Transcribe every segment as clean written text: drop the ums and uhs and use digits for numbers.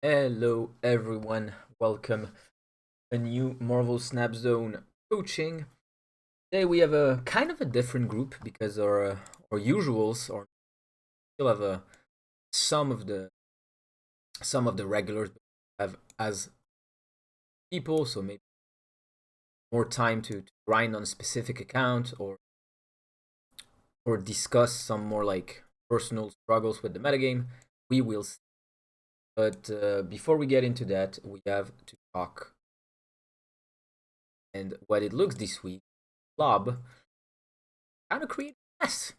Hello everyone, welcome a new Marvel Snap Zone coaching. Today we have a kind of a different group because our usuals or still have some of the regulars have as people, so maybe more time to grind on a specific account or discuss some more like personal struggles with the metagame. We will see. But before we get into that, we have to talk and what it looks this week. Blob kind of created a mess.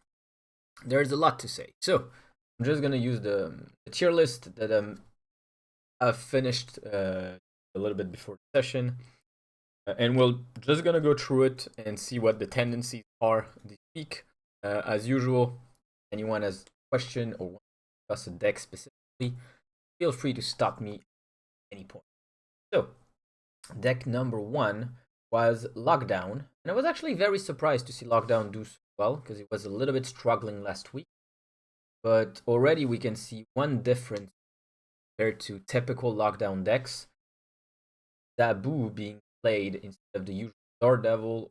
There's a lot to say. So I'm just gonna use the tier list that I've finished a little bit before the session, and we're just gonna go through it and see what the tendencies are this week. As usual, anyone has a question or wants to discuss a deck specifically, feel free to stop me at any point. So deck number one was Lockdown, and I was actually very surprised to see Lockdown do so well because it was a little bit struggling last week. But already we can see one difference compared to typical Lockdown decks. Zabu being played instead of the usual Daredevil,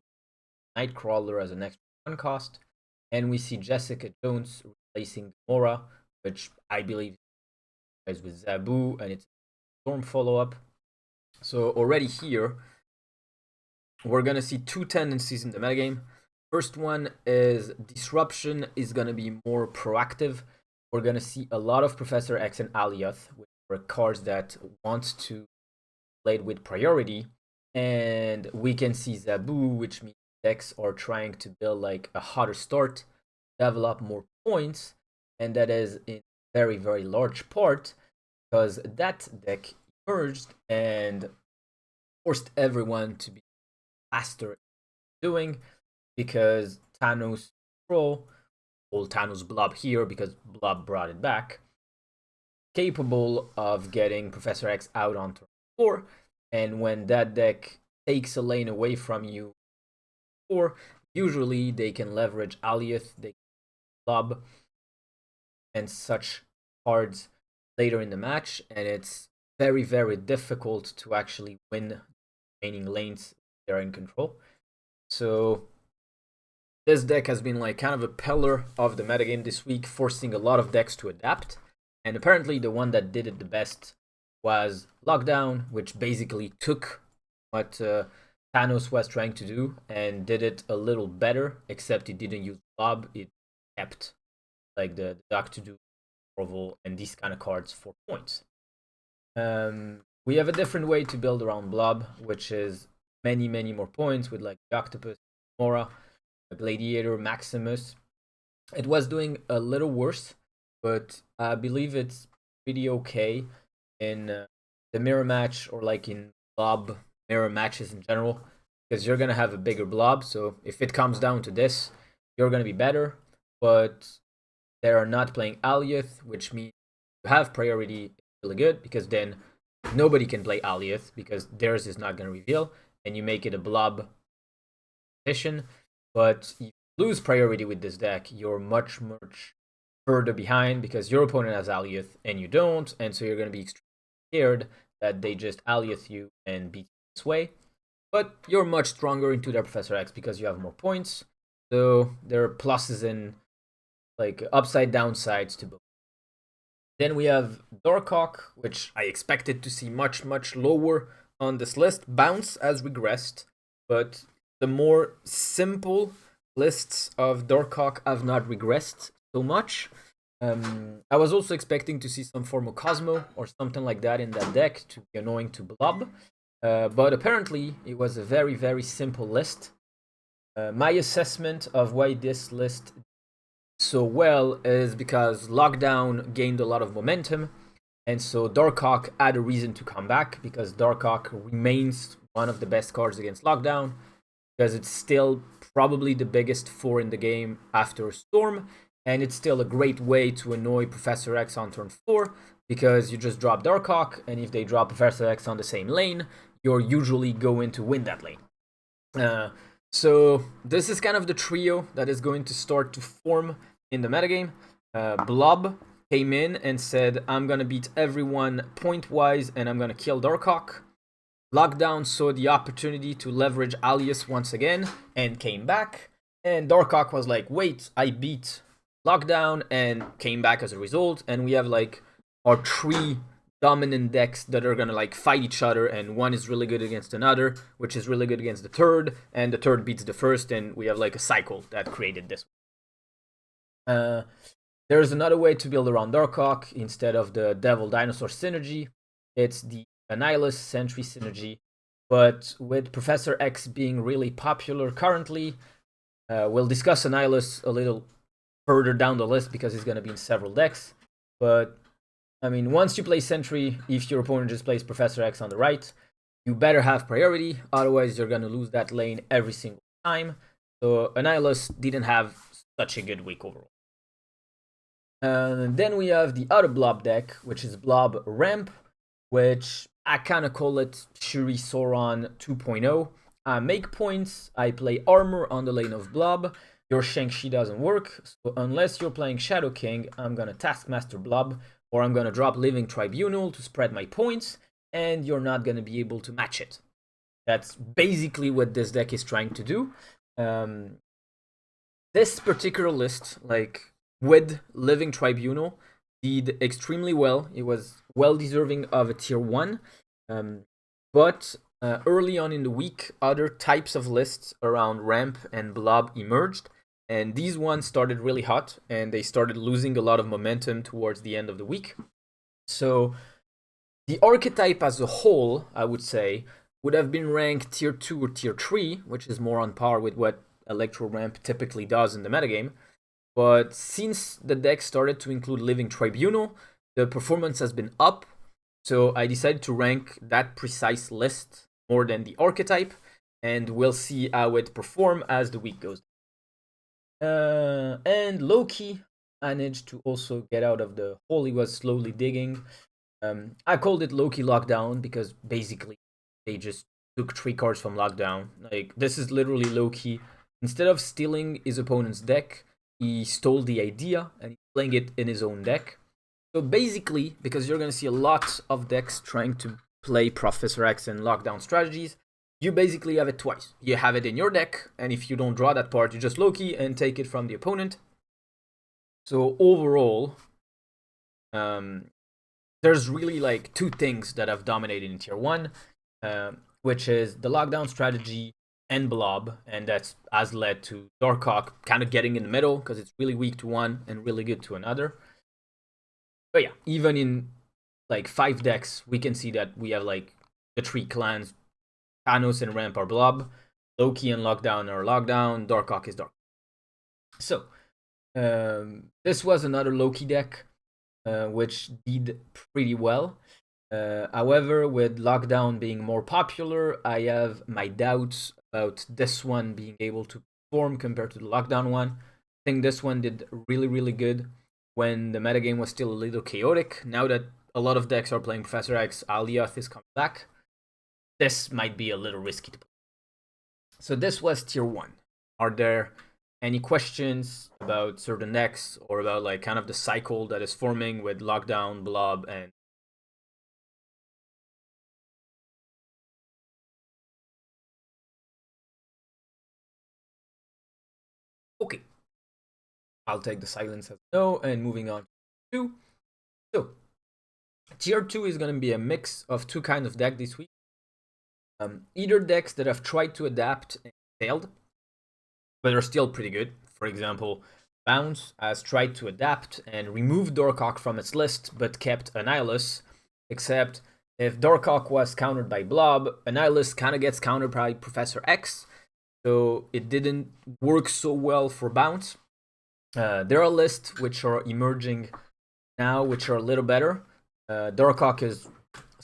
Nightcrawler as an extra one cost, and we see Jessica Jones replacing Gamora, which I believe is with Zabu, and it's a Storm follow-up. So already here, we're gonna see two tendencies in the metagame. First one is Disruption is gonna be more proactive. We're gonna see a lot of Professor X and Alioth, which are cards that want to play with priority, and we can see Zabu, which means decks are trying to build like a hotter start, develop more points, and that is in very very large part because that deck emerged and forced everyone to be faster doing because Thanos Destroy, old Thanos Blob here because Blob brought it back, capable of getting Professor X out on turn 4, and when that deck takes a lane away from you, or usually they can leverage Alioth, they can Blob, and such cards later in the match, and it's very very difficult to actually win remaining lanes they're in control. So this deck has been like kind of a pillar of the metagame this week, forcing a lot of decks to adapt. And apparently the one that did it the best was Lockdown, which basically took what Thanos was trying to do and did it a little better, except it didn't use Blob, it kept like the Doctor Doom, Marvel, and these kind of cards for points. We have a different way to build around Blob, which is many more points with like the Octopus, Mora, Gladiator, Maximus. It was doing a little worse, but I believe it's pretty okay in the mirror match or like in Blob mirror matches in general, because you're gonna have a bigger Blob. So if it comes down to this, you're gonna be better. But they are not playing Alioth, which means you have priority really good because then nobody can play Alioth because theirs is not gonna reveal, and you make it a Blob position. But if you lose priority with this deck, you're much further behind because your opponent has Alioth and you don't, and so you're going to be extremely scared that they just Alioth you and beat you this way. But you're much stronger into their Professor X because you have more points. So there are pluses and like upside downsides to both. Then we have Darkhawk, which I expected to see much lower on this list. Bounce has regressed, but the more simple lists of Darkhawk have not regressed so much. I was also expecting to see some form of Cosmo or something like that in that deck to be annoying to Blob, but apparently it was a very simple list. My assessment of why this list did so well is because Lockdown gained a lot of momentum, and so Darkhawk had a reason to come back because Darkhawk remains one of the best cards against Lockdown because it's still probably the biggest 4 in the game after Storm, and it's still a great way to annoy Professor X on turn 4 because you just drop Darkhawk, and if they drop Professor X on the same lane, you're usually going to win that lane. So this is kind of the trio that is going to start to form in the metagame. Blob came in and said, I'm gonna beat everyone point-wise and I'm gonna kill Darkhawk. Lockdown saw the opportunity to leverage Alias once again and came back. And Darkhawk was like, wait, I beat Lockdown and came back as a result. And we have like our 3 dominant decks that are gonna like fight each other, and one is really good against another, which is really good against the third, and the third beats the first, and we have like a cycle that created this. There's another way to build around Darkhawk instead of the Devil Dinosaur synergy. It's the Annihilus Sentry synergy, but with Professor X being really popular currently, we'll discuss Annihilus a little further down the list because he's going to be in several decks. But I mean, once you play Sentry, if your opponent just plays Professor X on the right, you better have priority, otherwise you're going to lose that lane every single time. So Annihilus didn't have such a good week overall. Then we have the other Blob deck, which is Blob Ramp, which I kind of call it Shuri Sauron 2.0. I make points, I play armor on the lane of Blob. Your Shang-Chi doesn't work, so unless you're playing Shadow King, I'm gonna Taskmaster Blob, or I'm gonna drop Living Tribunal to spread my points, and you're not gonna be able to match it. That's basically what this deck is trying to do. This particular list, like, with Living Tribunal, did extremely well. It was well deserving of a tier 1. But early on in the week, other types of lists around Ramp and Blob emerged. And these ones started really hot, and they started losing a lot of momentum towards the end of the week. So the archetype as a whole, I would say, would have been ranked tier 2 or tier 3, which is more on par with what Electro Ramp typically does in the metagame. But since the deck started to include Living Tribunal, the performance has been up. So I decided to rank that precise list more than the archetype, and we'll see how it performs as the week goes. And Loki managed to also get out of the hole he was slowly digging. I called it Loki Lockdown because basically they just took 3 cards from Lockdown. Like, this is literally Loki. Instead of stealing his opponent's deck, he stole the idea and he's playing it in his own deck. So basically, because you're going to see a lot of decks trying to play Professor X and Lockdown strategies, you basically have it twice. You have it in your deck, and if you don't draw that part, you just Loki and take it from the opponent. So overall, there's really like 2 things that have dominated in tier 1, which is the Lockdown strategy and Blob, and that has led to Darkhawk kind of getting in the middle because it's really weak to one and really good to another. But yeah, even in like 5 decks, we can see that we have like the 3 clans. Thanos and Ramp are Blob, Loki and Lockdown are Lockdown, Darkhawk is Dark. So this was another Loki deck, which did pretty well. However, with Lockdown being more popular, I have my doubts about this one being able to perform compared to the Lockdown one. I think this one did really, really good when the metagame was still a little chaotic. Now that a lot of decks are playing Professor X, Aliath is coming back, this might be a little risky to play. So this was tier 1. Are there any questions about certain decks or about like kind of the cycle that is forming with Lockdown, Blob, and okay, I'll take the silence as no, and moving on to 2. So tier 2 is going to be a mix of 2 kinds of deck this week. Either decks that have tried to adapt and failed, but are still pretty good. For example, Bounce has tried to adapt and remove Darkhawk from its list, but kept Annihilus, except if Darkhawk was countered by Blob, Annihilus kind of gets countered by Professor X, so it didn't work so well for Bounce. There are lists which are emerging now, which are a little better. Darkhawk is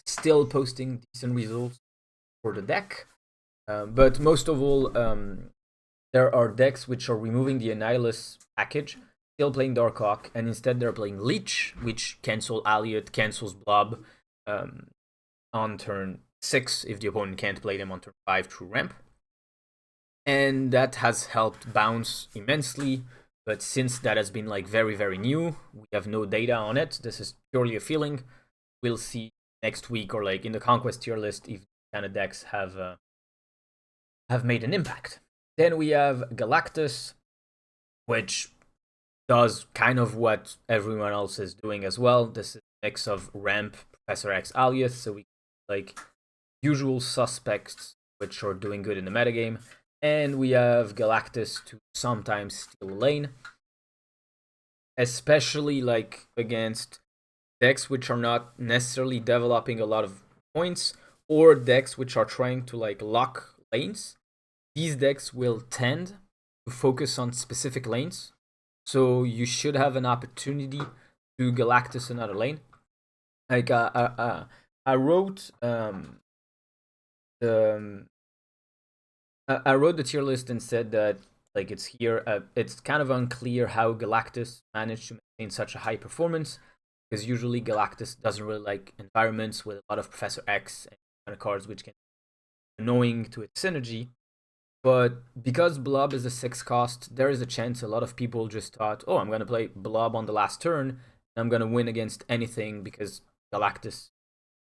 still posting decent results for the deck, but most of all, there are decks which are removing the Annihilus package, still playing Darkhawk, and instead they're playing Leech, which cancels Aliot, cancels Blob on turn 6 if the opponent can't play them on turn 5 through Ramp. And that has helped Bounce immensely. But since that has been like very, very new, we have no data on it. This is purely a feeling. We'll see next week or like in the Conquest tier list if kind of decks have made an impact. Then we have Galactus, which does kind of what everyone else is doing as well. This is a mix of Ramp, Professor X, Alias, so we like usual suspects which are doing good in the metagame. And we have Galactus to sometimes steal lane, especially like against decks which are not necessarily developing a lot of points or decks which are trying to like lock lanes. These decks will tend to focus on specific lanes, so you should have an opportunity to Galactus another lane. Like I wrote the I wrote the tier list and said that like it's here. It's kind of unclear how Galactus managed to maintain such a high performance, because usually Galactus doesn't really like environments with a lot of Professor X and kind of cards which can be annoying to its synergy. But because Blob is a 6 cost, there is a chance a lot of people just thought, oh, I'm going to play Blob on the last turn, and I'm going to win against anything because Galactus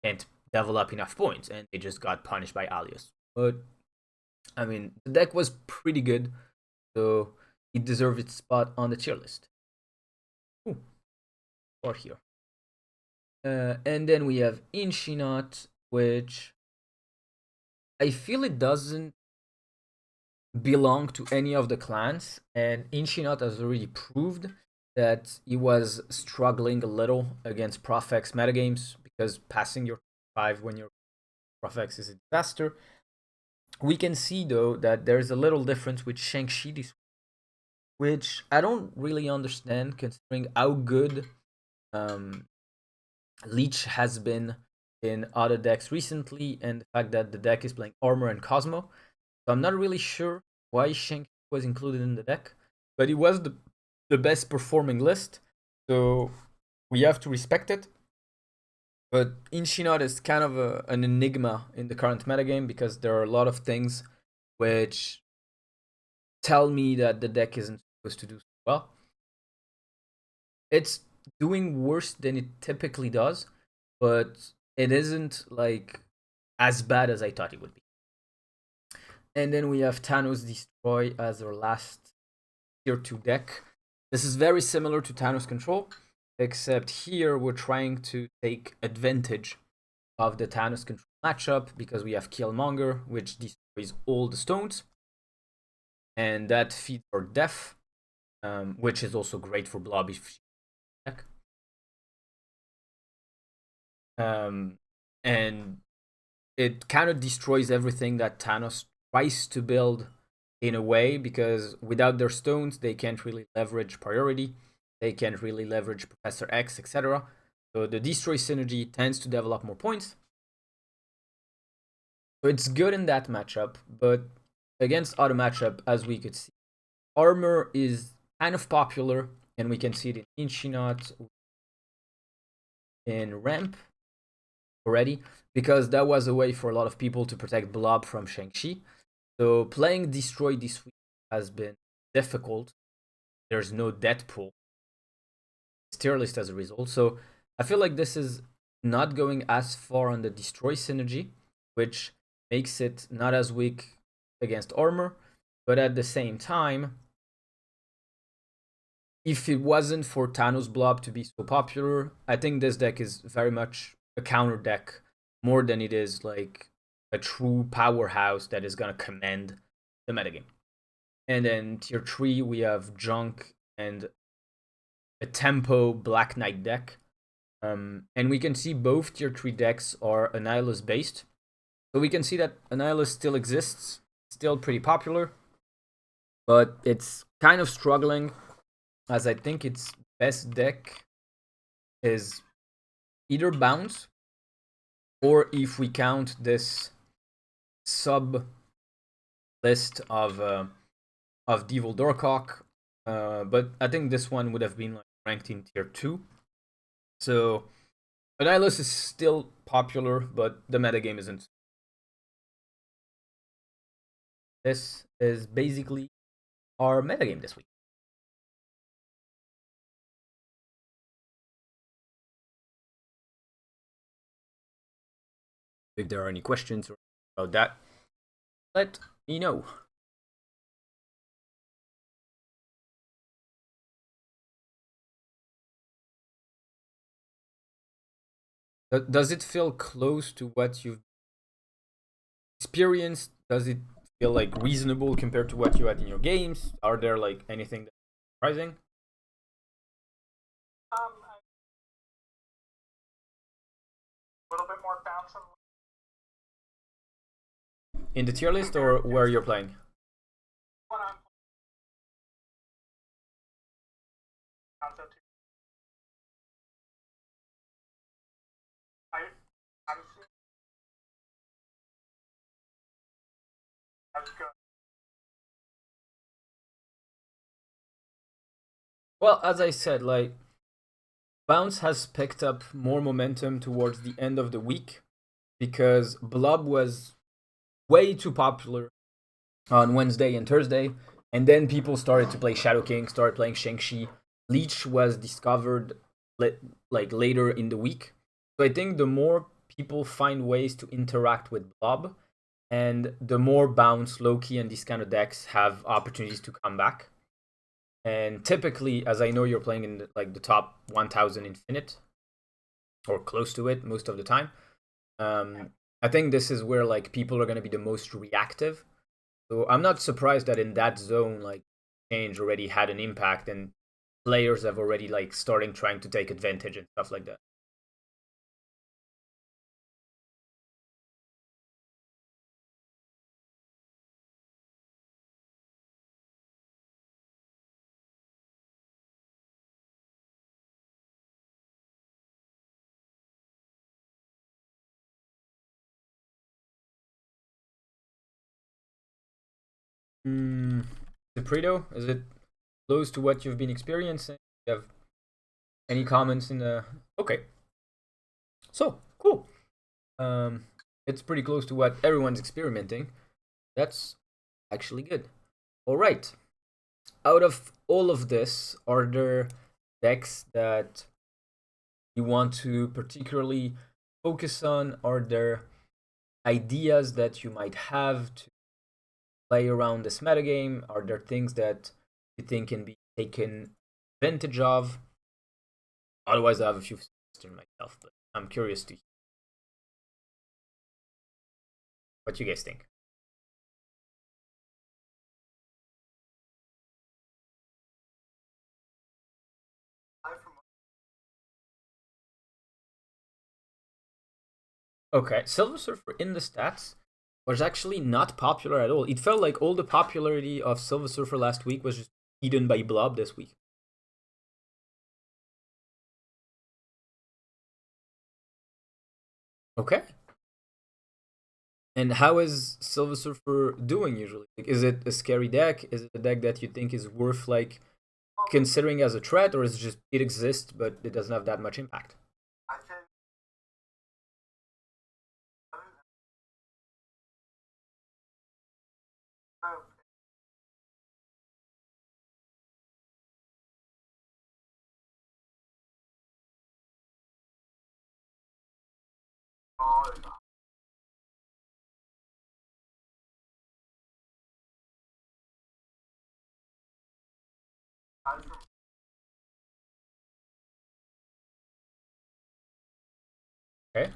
can't develop enough points, and they just got punished by Alias. But, I mean, the deck was pretty good, so it deserved its spot on the tier list. Ooh, or here. And then we have Inchinot, which I feel it doesn't belong to any of the clans, and Inchinot has already proved that he was struggling a little against Profx metagames, because passing your 5 when your Profx is a disaster. We can see though that there's a little difference with Shang-Chi this week, which I don't really understand considering how good Leech has been in other decks recently, and the fact that the deck is playing Armor and Cosmo. So I'm not really sure why Shang was included in the deck, but it was the best performing list, so we have to respect it. But Inchinot is kind of an enigma in the current metagame, because there are a lot of things which tell me that the deck isn't supposed to do so well. It's doing worse than it typically does, but it isn't like as bad as I thought it would be. And then we have Thanos Destroy as our last tier 2 deck. This is very similar to Thanos Control, except here we're trying to take advantage of the Thanos Control matchup, because we have Killmonger, which destroys all the stones, and that feeds our Death, which is also great for Blob if deck. And it kind of destroys everything that Thanos tries to build in a way, because without their stones, they can't really leverage priority, they can't really leverage Professor X, etc. So the Destroy synergy tends to develop more points. So it's good in that matchup, but against other matchup, as we could see, Armor is kind of popular, and we can see it in Inchinot, in Ramp already, because that was a way for a lot of people to protect Blob from Shang-Chi. So playing Destroy this week has been difficult. There's no Deadpool. It's tier list as a result. So I feel like this is not going as far on the Destroy synergy, which makes it not as weak against Armor. But at the same time, if it wasn't for Thanos Blob to be so popular, I think this deck is very much a counter deck more than it is like a true powerhouse that is gonna command the metagame. And then tier 3 we have Junk and a tempo Black Knight deck. And we can see both tier 3 decks are Annihilus based. So we can see that Annihilus still exists, still pretty popular, but it's kind of struggling, as I think its best deck is either Bounce, or if we count this sub list of Devil Dorcock, but I think this one would have been like ranked in tier 2. So Annihilus is still popular, but the metagame isn't. This is basically our metagame this week. If there are any questions about that, let me know. Does it feel close to what you've experienced? Does it feel like reasonable compared to what you had in your games? Are there like anything that's surprising? A little bit more bounce in the tier list or where you're playing? when I'm I'm seeing as good. Well, as I said, like Bounce has picked up more momentum towards the end of the week because Blob was way too popular on Wednesday and Thursday, and then people started to play Shadow King, started playing Shang-Chi. Leech was discovered like later in the week. So I think the more people find ways to interact with Blob, and the more Bounce, Loki, and these kind of decks have opportunities to come back. And typically, as I know you're playing in like the top 1000 Infinite, or close to it most of the time, I think this is where like people are going to be the most reactive. So I'm not surprised that in that zone, like change already had an impact, and players have already like starting trying to take advantage and stuff like that. Depredo, is it close to what you've been experiencing? Do you have any comments in the? Okay, so cool. It's pretty close to what everyone's experimenting. That's actually good. All right. Out of all of this, are there decks that you want to particularly focus on? Are there ideas that you might have to play around this metagame? Are there things that you think can be taken advantage of? Otherwise, I have a few suggestions myself, but I'm curious to hear what you guys think. Okay, Silver Surfer in the stats was actually not popular at all. It felt like all the popularity of Silver Surfer last week was just eaten by Blob this week. Okay. And how is Silver Surfer doing usually? Like, is it a scary deck? Is it a deck that you think is worth like considering as a threat, or is it just it exists but it doesn't have that much impact? I think Okay.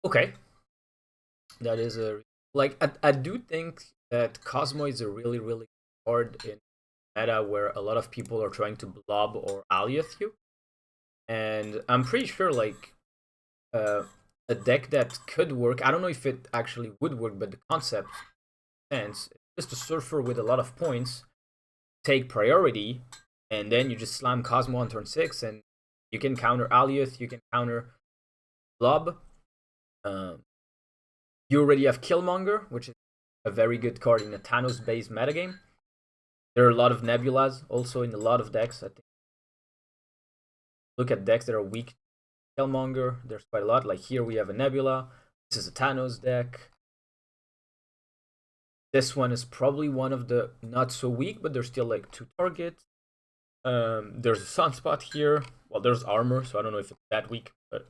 Okay. That is a like I do think that Cosmo is a really really card in meta where a lot of people are trying to blob or Alioth you, and I'm pretty sure like uh, a deck that could work. I don't know if it actually would work, but the concept sense just a surfer with a lot of points take priority, and then you just slam Cosmo on turn 6, and you can counter Alioth, you can counter Blob. Um, you already have Killmonger, which is a very good card in a Thanos based metagame. There are a lot of Nebulas also in a lot of decks. I think look at decks that are weak to Killmonger. There's quite a lot. Like here we have a Nebula. This is a Thanos deck. This one is probably one of the not so weak, but there's still like 2 targets. There's a Sunspot here. Well, there's armor, so I don't know if it's that weak, but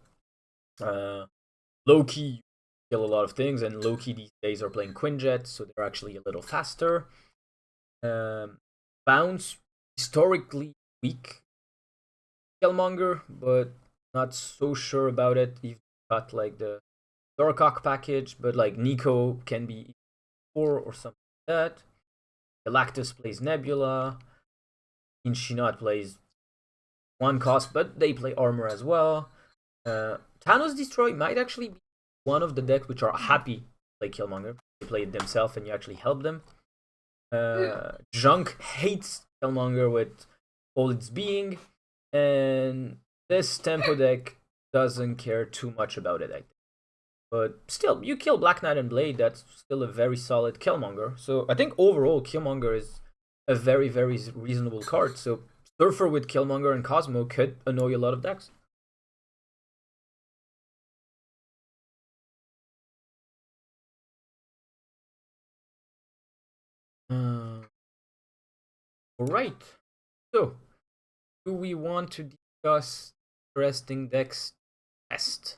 Loki kill a lot of things, and Loki these days are playing Quinjet, so they're actually a little faster. Bounce, historically weak Killmonger, but not so sure about it. You've got like the Dorkock package, but like Nico can be 4 or something like that. Galactus plays Nebula. Inchinot plays 1 cost, but they play armor as well. Thanos Destroy might actually be one of the decks which are happy to play Killmonger. They play it themselves and you actually help them. Junk hates Killmonger with all its being, and this tempo deck doesn't care too much about it, I think. But still, you kill Black Knight and Blade, that's still a very solid Killmonger. So I think overall Killmonger is a very, very reasonable card. So Surfer with Killmonger and Cosmo could annoy a lot of decks. Alright, so do we want to discuss interesting decks test?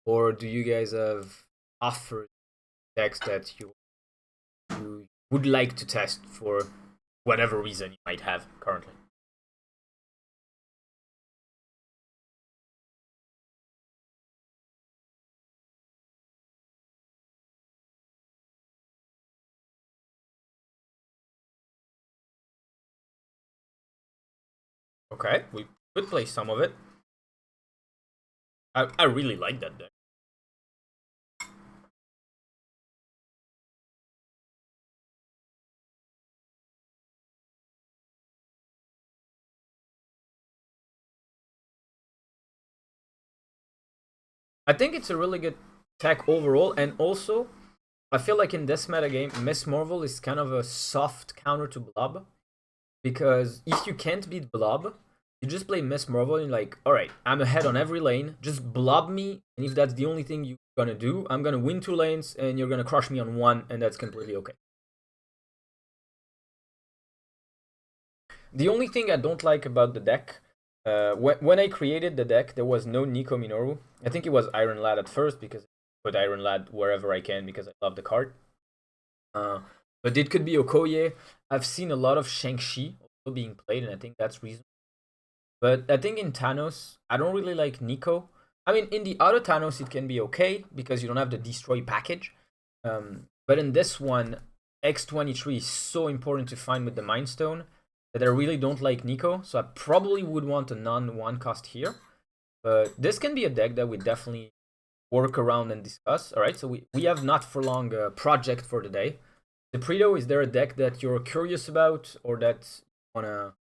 Or do you guys have offered decks that you would like to test for whatever reason you might have currently? Okay, we could play some of it. I really like that deck. I think it's a really good tech overall, and also I feel like in this metagame, Miss Marvel is kind of a soft counter to Blob, because if you can't beat Blob, you just play Miss Marvel and you're like, alright, I'm ahead on every lane, just blob me, and if that's the only thing you're gonna do, I'm gonna win 2 lanes and you're gonna crush me on 1, and that's completely okay. The only thing I don't like about the deck, when I created the deck, there was no Nico Minoru. I think it was Iron Lad at first, because I put Iron Lad wherever I can because I love the card. But it could be Okoye. I've seen a lot of Shang-Chi also being played, and I think that's reasonable. But I think in Thanos, I don't really like Nico. I mean, in the other Thanos, it can be okay because you don't have the Destroy package. But in this one, X23 is so important to find with the Mind Stone that I really don't like Nico. So I probably would want a non-1 cost here. But this can be a deck that we definitely work around and discuss. All right, so we have not for long a project for the day. Depredo, is there a deck that you're curious about or that you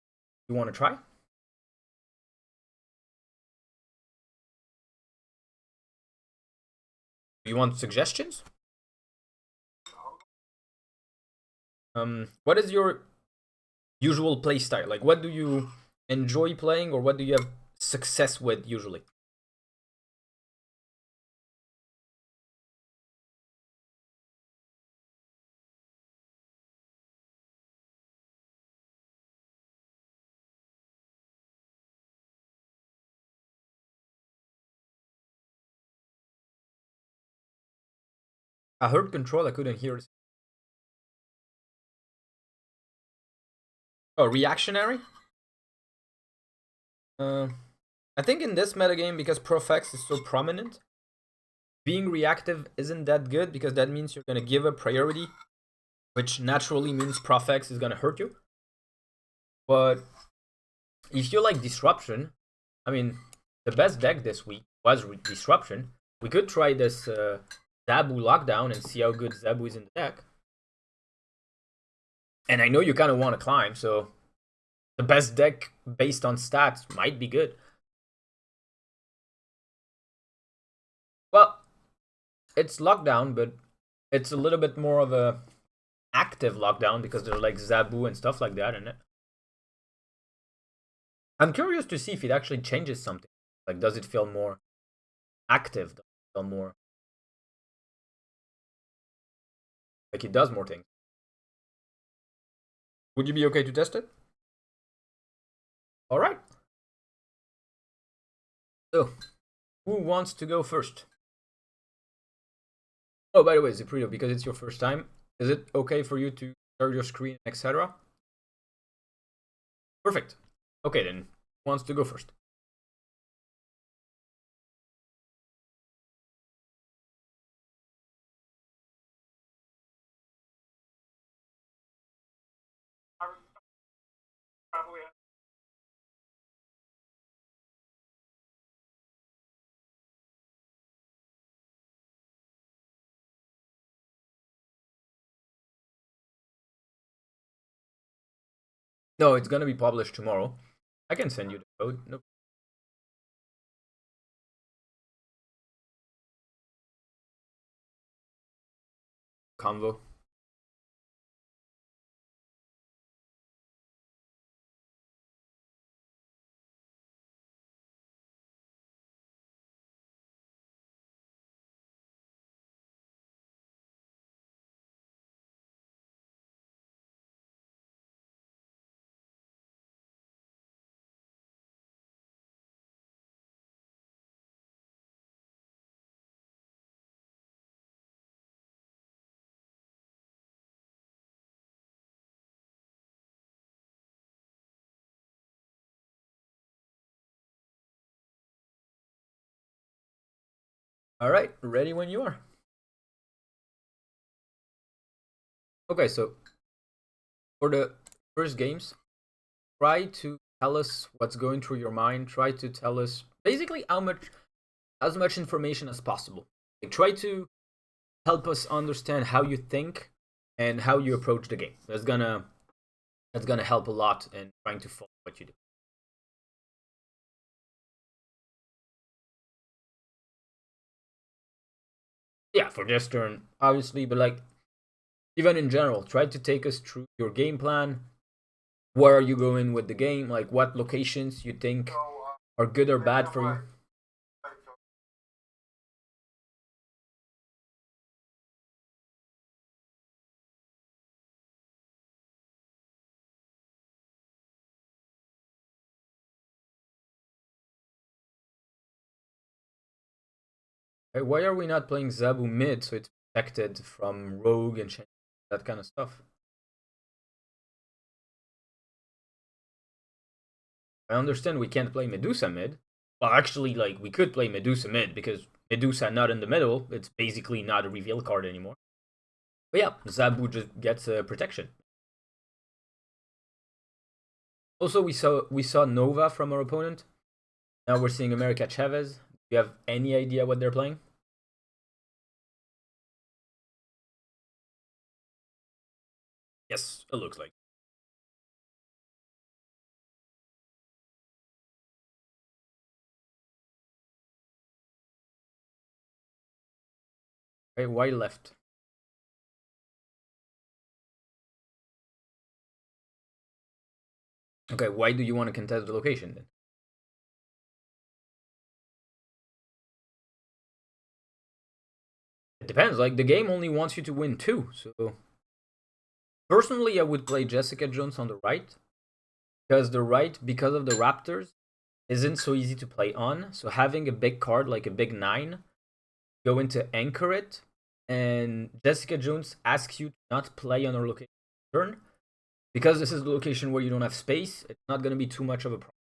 wanna try? Do you want suggestions? What is your usual play style? Like, what do you enjoy playing, or what do you have success with usually? I heard control, I couldn't hear it. Oh, reactionary? I think in this metagame, because Profex is so prominent, being reactive isn't that good, because that means you're gonna give a priority, which naturally means Profex is gonna hurt you. But if you like Disruption, I mean, the best deck this week was Disruption. We could try this Zabu Lockdown and see how good Zabu is in the deck. And I know you kind of want to climb, so the best deck based on stats might be good. Well, it's Lockdown, but it's a little bit more of a active Lockdown because there's like Zabu and stuff like that in it. I'm curious to see if it actually changes something. Like, does it feel more active than more. Like it does more things. Would you be okay to test it? All right. So, who wants to go first? Oh, by the way, Ziprito, because it's your first time, is it okay for you to share your screen, etc.? Perfect. Okay, then, who wants to go first? Probably. No, it's gonna be published tomorrow. I can send you the code. No convo. All right, ready when you are. Okay, so for the first games, try to tell us what's going through your mind. Try to tell us basically as much information as possible. Like, try to help us understand how you think and how you approach the game. That's gonna help a lot in trying to follow what you do. Yeah, for this turn, obviously, but like even in general, try to take us through your game plan. Where are you going with the game? Like what locations you think So, are good or maybe bad I'm for you? like, Hey, why are we not playing Zabu mid so it's protected from rogue and that kind of stuff? I understand we can't play Medusa mid. Well, actually, like we could play Medusa mid because Medusa not in the middle. It's basically not a reveal card anymore. But yeah, Zabu just gets protection. Also, we saw Nova from our opponent. Now we're seeing America Chavez. Do you have any idea what they're playing? Yes, it looks like. Okay, why left? Okay, why do you want to contest the location then? It depends. Like the game only wants you to win two. So personally, I would play Jessica Jones on the right because the right, because of the Raptors, isn't so easy to play on. So having a big card like a big nine, go into anchor it, and Jessica Jones asks you to not play on her location turn because this is the location where you don't have space. It's not going to be too much of a problem.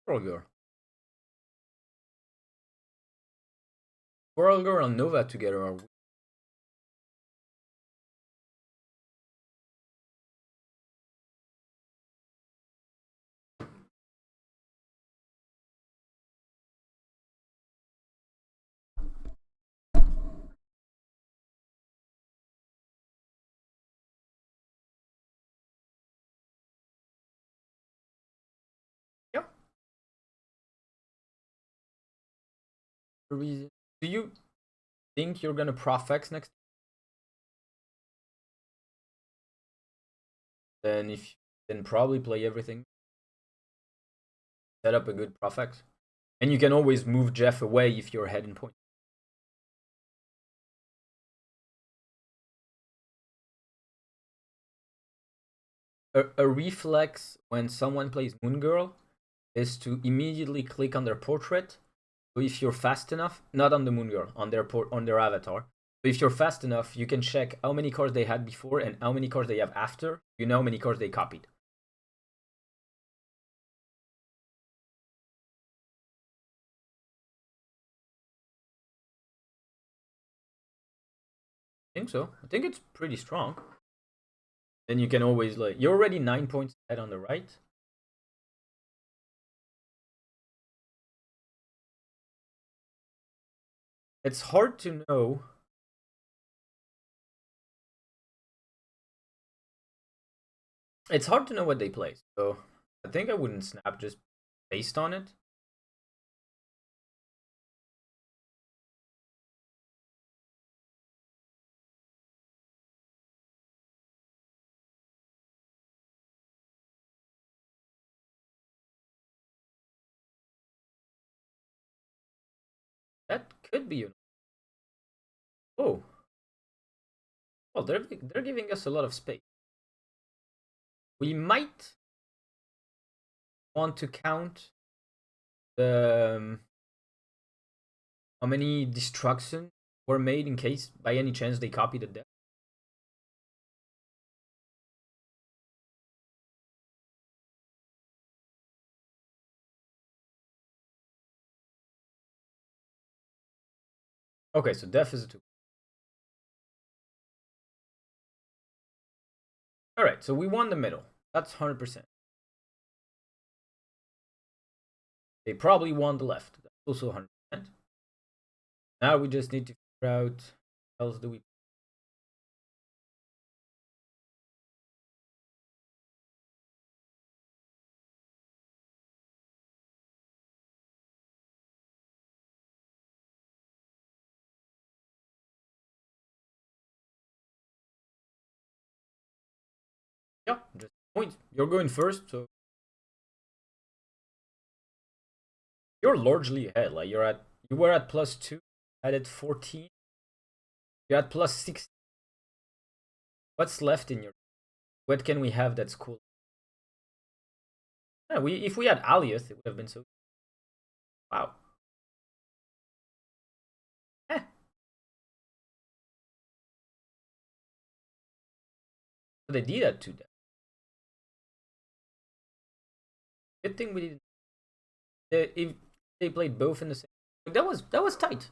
Squirrel Girl. Squirrel Girl and Nova together are. Yeah. Do you think you're going to Profex next? then probably play everything. Set up a good Profex. And you can always move Jeff away if you're ahead in points. A reflex when someone plays Moon Girl is to immediately click on their portrait. So if you're fast enough, not on the Moon Girl, on their avatar. So if you're fast enough, you can check how many cards they had before and how many cards they have after. You know how many cards they copied. I think so. I think it's pretty strong. Then you can always you're already 9 points ahead on the right. It's hard to know. It's hard to know what they play. So I think I wouldn't snap just based on it. That could be. Oh. Well, they're giving us a lot of space. We might want to count the how many destructions were made in case by any chance they copied the deck. Okay, so def is a 2. Alright, so we won the middle. That's 100%. They probably won the left. That's also 100%. Now we just need to figure out what else do we. Yeah, just points. You're going first, so you're largely ahead. Like you were at +2, added 14. You're at +6. What's left in your? What can we have that's cool? Yeah, if we had Alias, it would have been so. Wow. Eh. So they did that to them. Good thing we didn't. If they played both in the same, that was tight.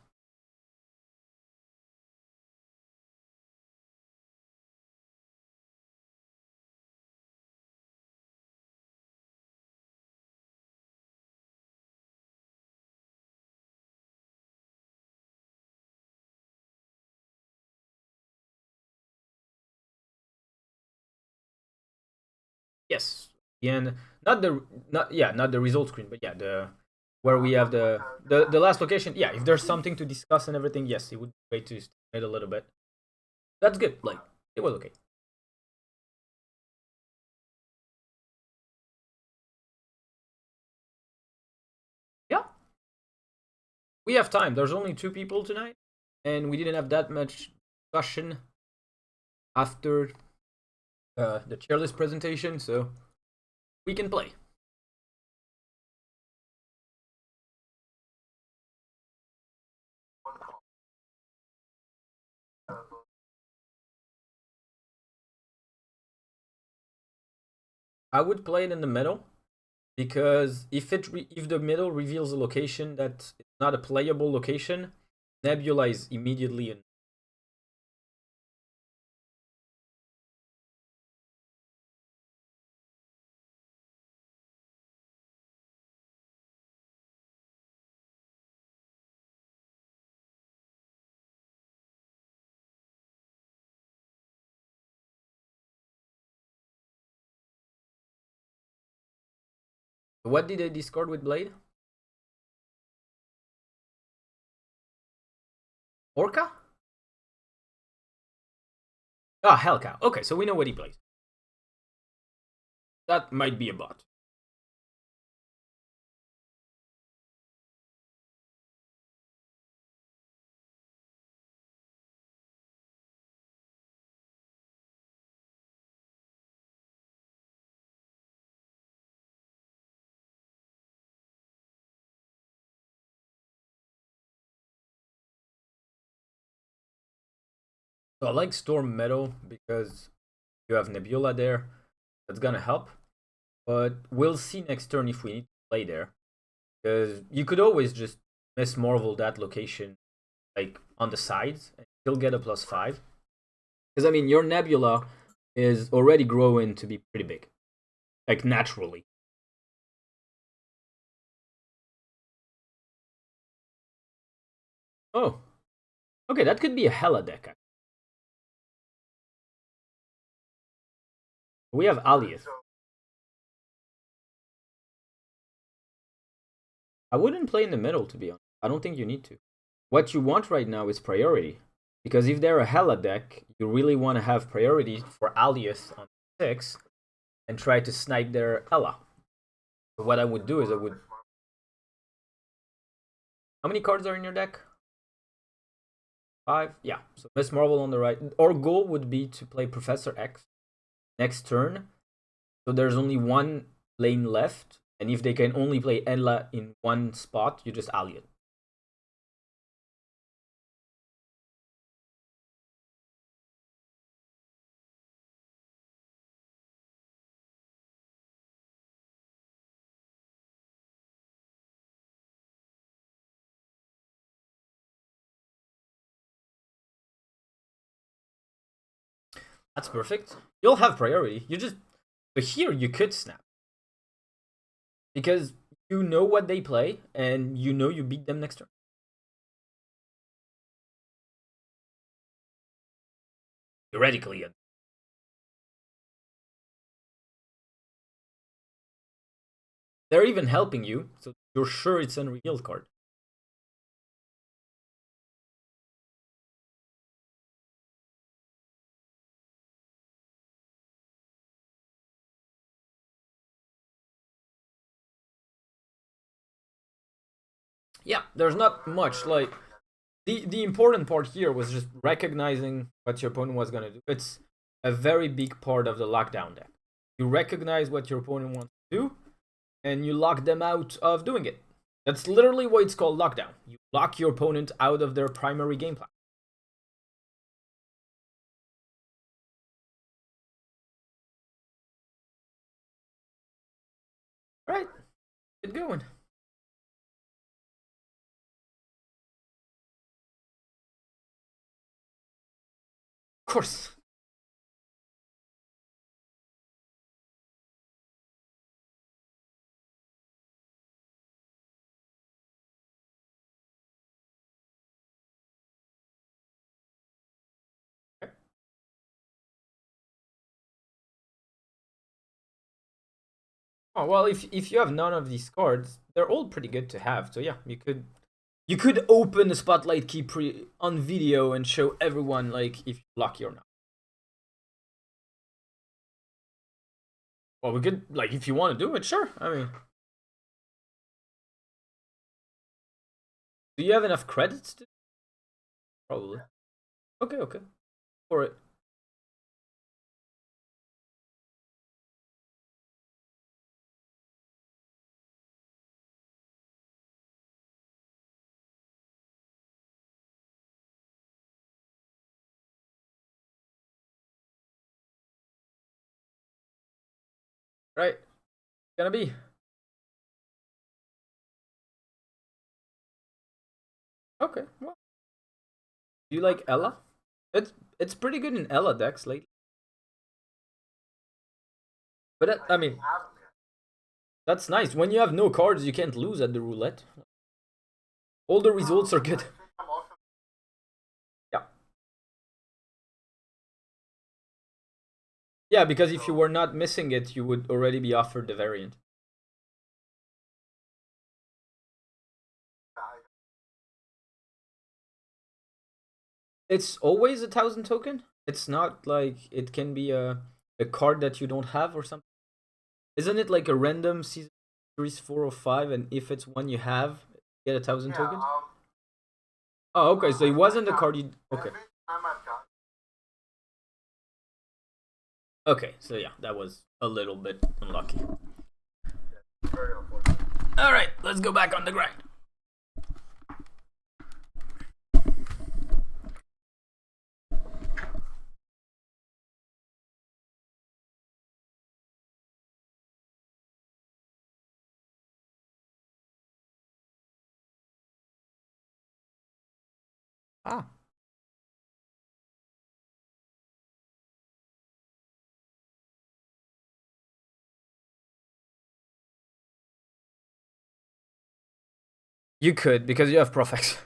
Yes. And not the result screen, but yeah, the where we have the last location. Yeah, if there's something to discuss and everything, yes, it would be great to stimulate a little bit. That's good. Like it was okay. Yeah, we have time. There's only 2 people tonight, and we didn't have that much discussion after the tier list presentation, so we can play. I would play it in the middle because if the middle reveals a location that it's not a playable location, Nebula is immediately in. What did they discard with Blade? Orca? Ah, Hellcow. Okay, so we know what he plays. That might be a bot. So I like Storm Meadow because you have Nebula there. That's gonna help. But we'll see next turn if we need to play there. Because you could always just Miss Marvel that location like on the sides and still get a +5. Because I mean your Nebula is already growing to be pretty big. Like naturally. Oh. Okay, that could be a Hella deck. We have Alias. I wouldn't play in the middle, to be honest. I don't think you need to. What you want right now is priority. Because if they're a Hella deck, you really want to have priority for Alias on 6 and try to snipe their Ella. So what I would do is I would... How many cards are in your deck? 5? Yeah. So Miss Marvel on the right. Our goal would be to play Professor X next turn. So there's only one lane left. And if they can only play Ella in one spot, you just ally it. That's perfect. You'll have priority. But here you could snap. Because you know what they play, and you know you beat them next turn. Theoretically. They're even helping you, so you're sure it's an unrevealed card. Yeah, there's not much. Like, the important part here was just recognizing what your opponent was gonna do. It's a very big part of the lockdown deck. You recognize what your opponent wants to do, and you lock them out of doing it. That's literally why it's called lockdown. You lock your opponent out of their primary game plan. Right, get going. Of course. Oh well, if you have none of these cards, they're all pretty good to have. So yeah, you could open the spotlight key on video and show everyone like if you're lucky or not. Well, we could like if you want to do it, sure. I mean, do you have enough credits to? Probably. Okay, okay. For it. Right. Gonna be. Okay. Well, do you like Ella? It's pretty good in Ella decks lately. But I mean, that's nice. When you have no cards, you can't lose at the roulette. All the results are good. Yeah. Yeah, because if you were not missing it, you would already be offered the variant. It's always 1,000 token. It's not like it can be a card that you don't have or something. Isn't it like a random series 4 or 5, and if it's one you have, you get 1,000 Yeah, tokens? Oh, okay, so it wasn't a card you... Okay. every time I've got Okay, so yeah, that was a little bit unlucky. very unfortunate. Alright, let's go back on the grind. Ah. You could, because you have Profex.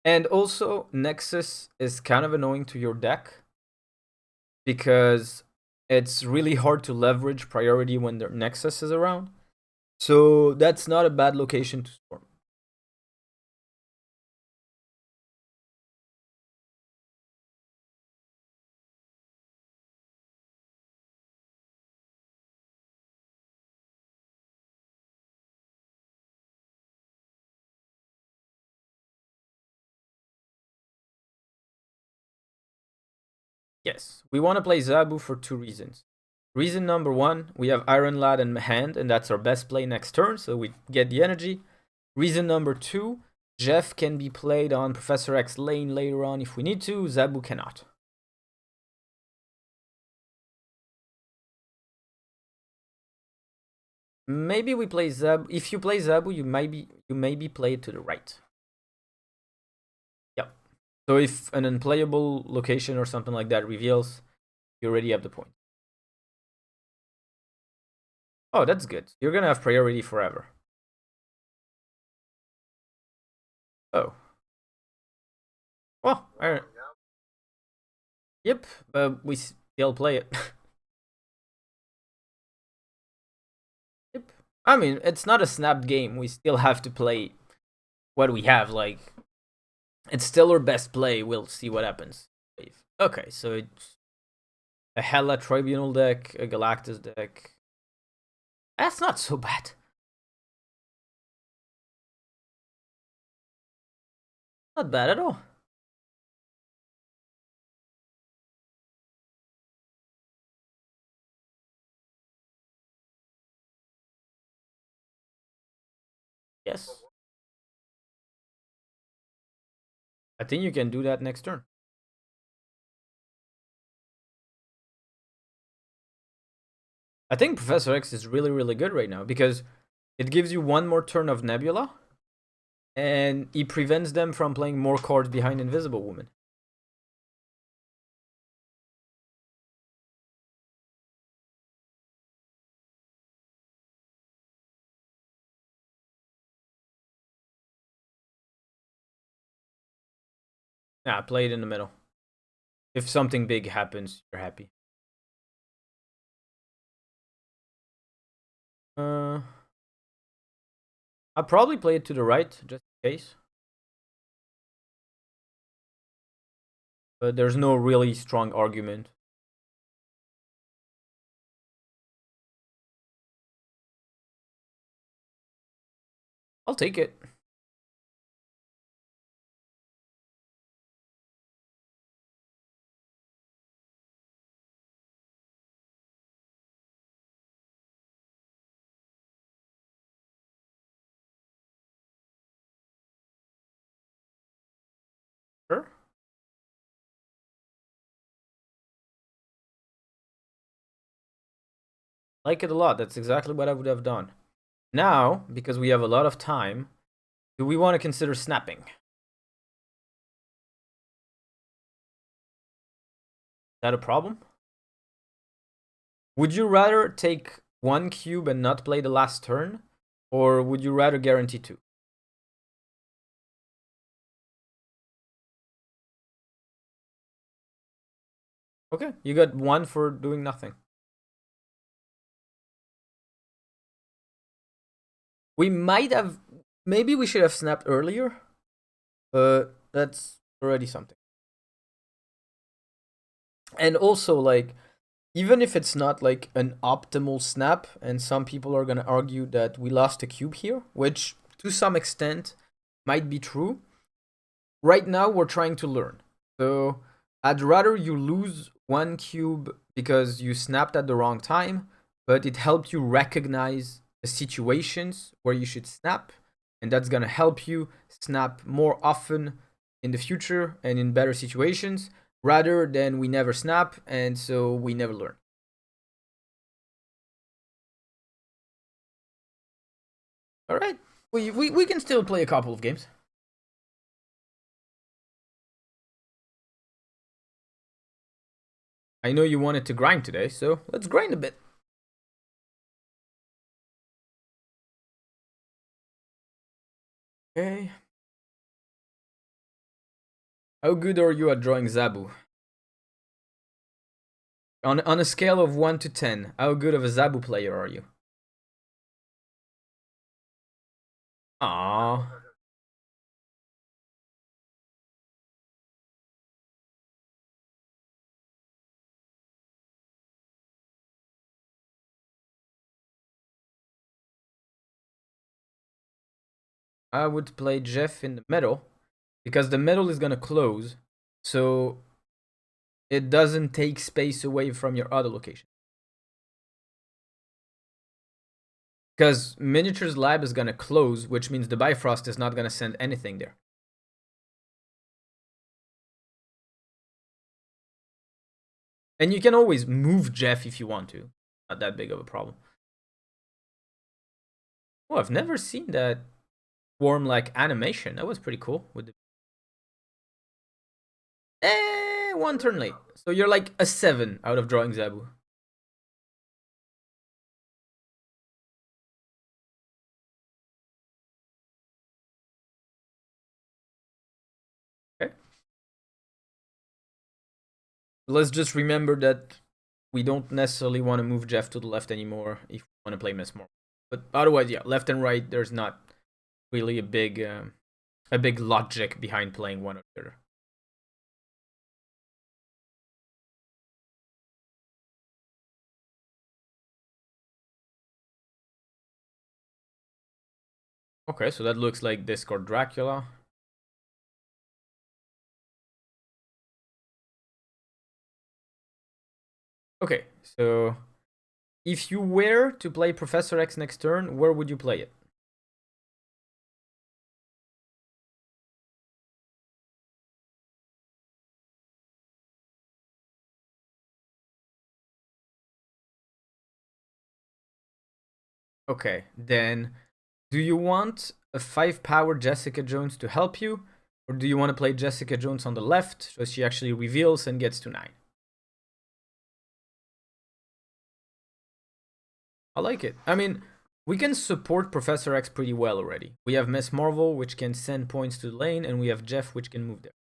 And also, Nexus is kind of annoying to your deck, because it's really hard to leverage priority when their Nexus is around. So that's not a bad location to storm. Yes, we want to play Zabu for 2 reasons. Reason number 1, we have Iron Lad in hand, and that's our best play next turn, so we get the energy. Reason number 2, Jeff can be played on Professor X lane later on if we need to, Zabu cannot. Maybe we play Zabu. If you play Zabu, you maybe play it to the right. Yep. So if an unplayable location or something like that reveals, you already have the point. Oh, that's good. You're gonna have priority forever. Oh. Well, alright. Yep, but we still play it. Yep. I mean, it's not a snapped game. We still have to play what we have. Like, it's still our best play. We'll see what happens. Okay, so it's a Hela Tribunal deck, a Galactus deck. That's not so bad. Not bad at all. Yes. I think you can do that next turn. I think Professor X is really, really good right now because it gives you one more turn of Nebula, and he prevents them from playing more cards behind Invisible Woman. Nah, play it in the middle. If something big happens, you're happy. I'll probably play it to the right, just in case. But there's no really strong argument. I'll take it. Sure. Like it a lot. That's exactly what I would have done. Now, because we have a lot of time, do we want to consider snapping? Is that a problem? Would you rather take 1 cube and not play the last turn? Or would you rather guarantee 2? Okay, you got 1 for doing nothing. We might have... Maybe we should have snapped earlier. But that's already something. And also, like, even if it's not like an optimal snap, and some people are gonna argue that we lost a cube here, which to some extent might be true. Right now we're trying to learn. So I'd rather you lose one cube because you snapped at the wrong time, but it helped you recognize the situations where you should snap, and that's gonna help you snap more often in the future and in better situations, rather than we never snap and so we never learn. All right, we can still play a couple of games. I know you wanted to grind today, so let's grind a bit. Okay. How good are you at drawing Zabu? On a scale of 1 to 10, how good of a Zabu player are you? Aww. I would play Jeff in the middle, because the middle is gonna close, so it doesn't take space away from your other location. Because Miniatures Lab is gonna close, which means the Bifrost is not gonna send anything there. And you can always move Jeff if you want to. Not that big of a problem. Oh, I've never seen that worm-like animation. That was pretty cool. With the... one turn late. So you're like a 7 out of drawing Zabu. Okay. Let's just remember that we don't necessarily want to move Jeff to the left anymore if we want to play Miss Marvel. But otherwise, yeah, left and right, there's not really a big logic behind playing one or the other. Okay, so that looks like Discord Dracula. Okay, so if you were to play Professor X next turn, where would you play it? Okay, then do you want a 5-power Jessica Jones to help you? Or do you want to play Jessica Jones on the left so she actually reveals and gets to 9? I like it. I mean, we can support Professor X pretty well already. We have Miss Marvel, which can send points to the lane, and we have Jeff, which can move there.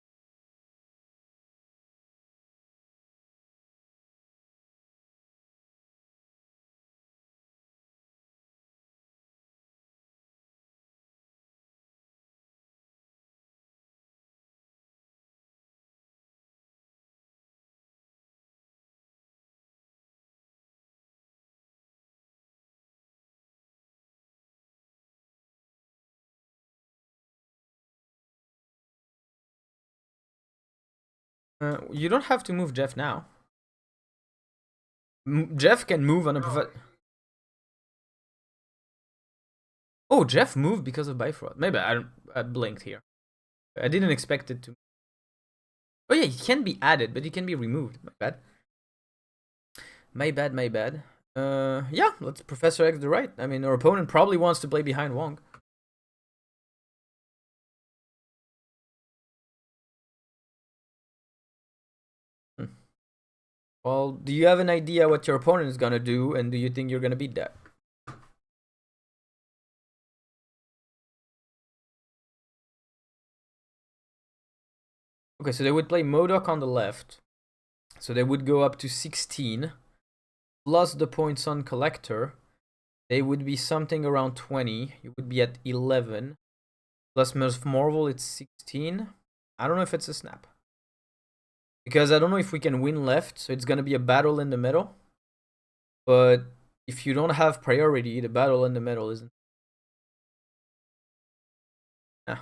You don't have to move Jeff now. Jeff can move on a Professor... Oh, Jeff moved because of Bifrost. Maybe I blinked here. I didn't expect it to... Oh yeah, he can be added, but he can be removed. My bad. My bad, my bad. Yeah, let's Professor X the right. I mean, our opponent probably wants to play behind Wong. Well, do you have an idea what your opponent is gonna do, and do you think you're gonna beat that? Okay, so they would play MODOK on the left. So they would go up to 16. Plus the points on Collector. They would be something around 20. You would be at 11. Plus Ms. Marvel, it's 16. I don't know if it's a snap. Because I don't know if we can win left, so it's gonna be a battle in the middle. But if you don't have priority, the battle in the middle isn't. Yeah.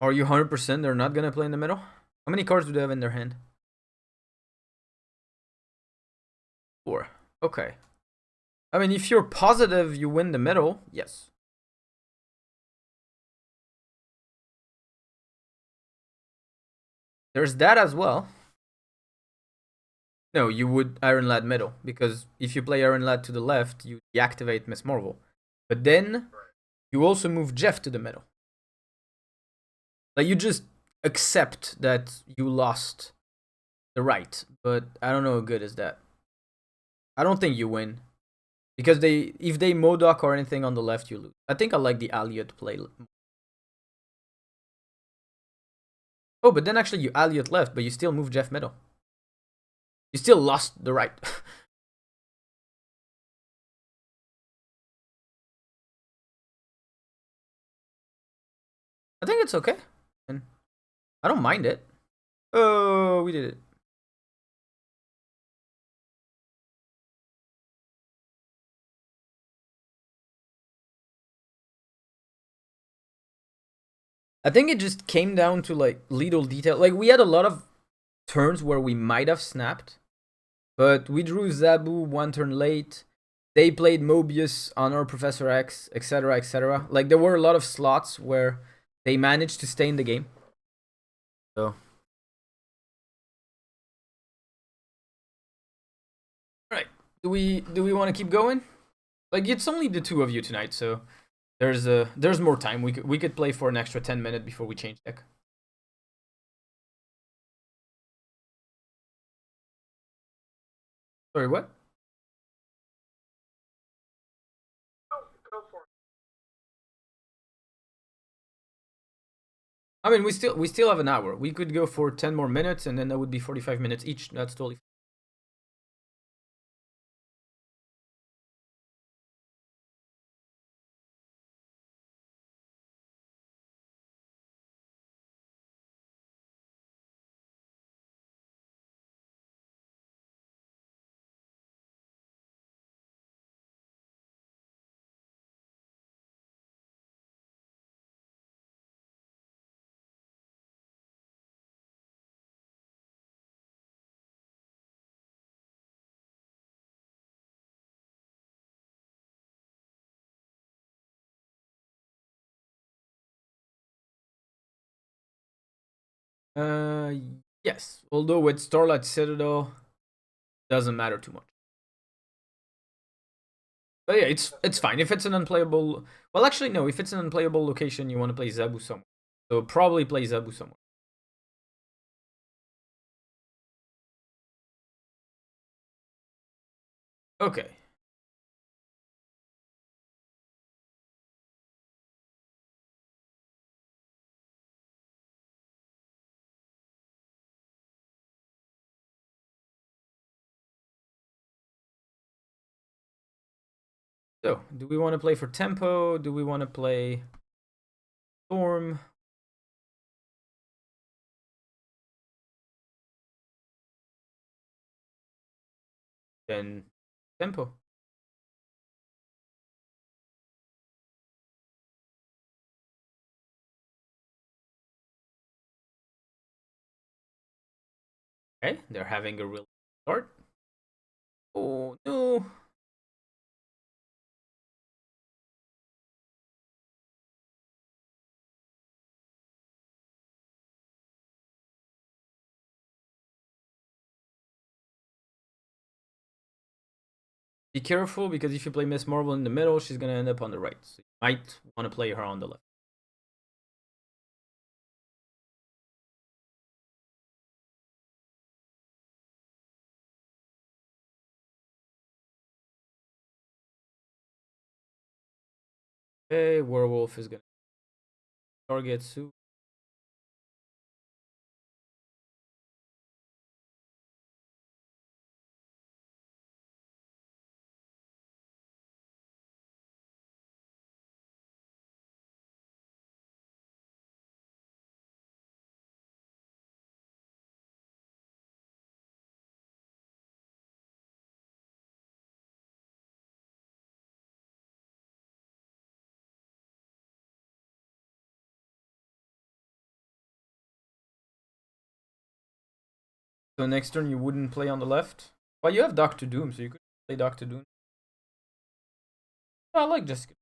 Are you 100% they're not gonna play in the middle? How many cards do they have in their hand? 4. Okay. I mean, if you're positive you win the middle, yes. There's that as well. No, you would Iron Lad middle, because if you play Iron Lad to the left, you deactivate Miss Marvel. But then you also move Jeff to the middle. Like, you just accept that you lost the right, but I don't know how good is that. I don't think you win. Because if they Modoc or anything on the left, you lose. I think I like the Alliot play. Oh, but then actually you Alliot left, but you still move Jeff middle. You still lost the right. I think it's okay. And I don't mind it. Oh, we did it. I think it just came down to like little detail. Like, we had a lot of turns where we might have snapped, but we drew Zabu one turn late. They played Mobius on our Professor X, etc., etc. Like, there were a lot of slots where they managed to stay in the game. So, right. Do we want to keep going? Like, it's only the two of you tonight, so there's more time. We could play for an extra 10 minutes before we change deck. Sorry, what? Go for it. I mean, we still have an hour. We could go for 10 more minutes, and then that would be 45 minutes each. That's totally. Uh, yes. Although with Starlight Citadel, doesn't matter too much. But yeah, it's fine if it's an unplayable. Well, actually, no. If it's an unplayable location, you want to play Zabu somewhere. So probably play Zabu somewhere. Okay. So, do we want to play for tempo? Do we want to play Storm? Then tempo. Okay, they're having a real start. Oh no. Be careful, because if you play Miss Marvel in the middle, she's gonna end up on the right. So you might want to play her on the left. Okay, Werewolf is gonna target Sue. So next turn you wouldn't play on the left. Well, you have Doctor Doom, so you could play Doctor Doom. I like Jessica.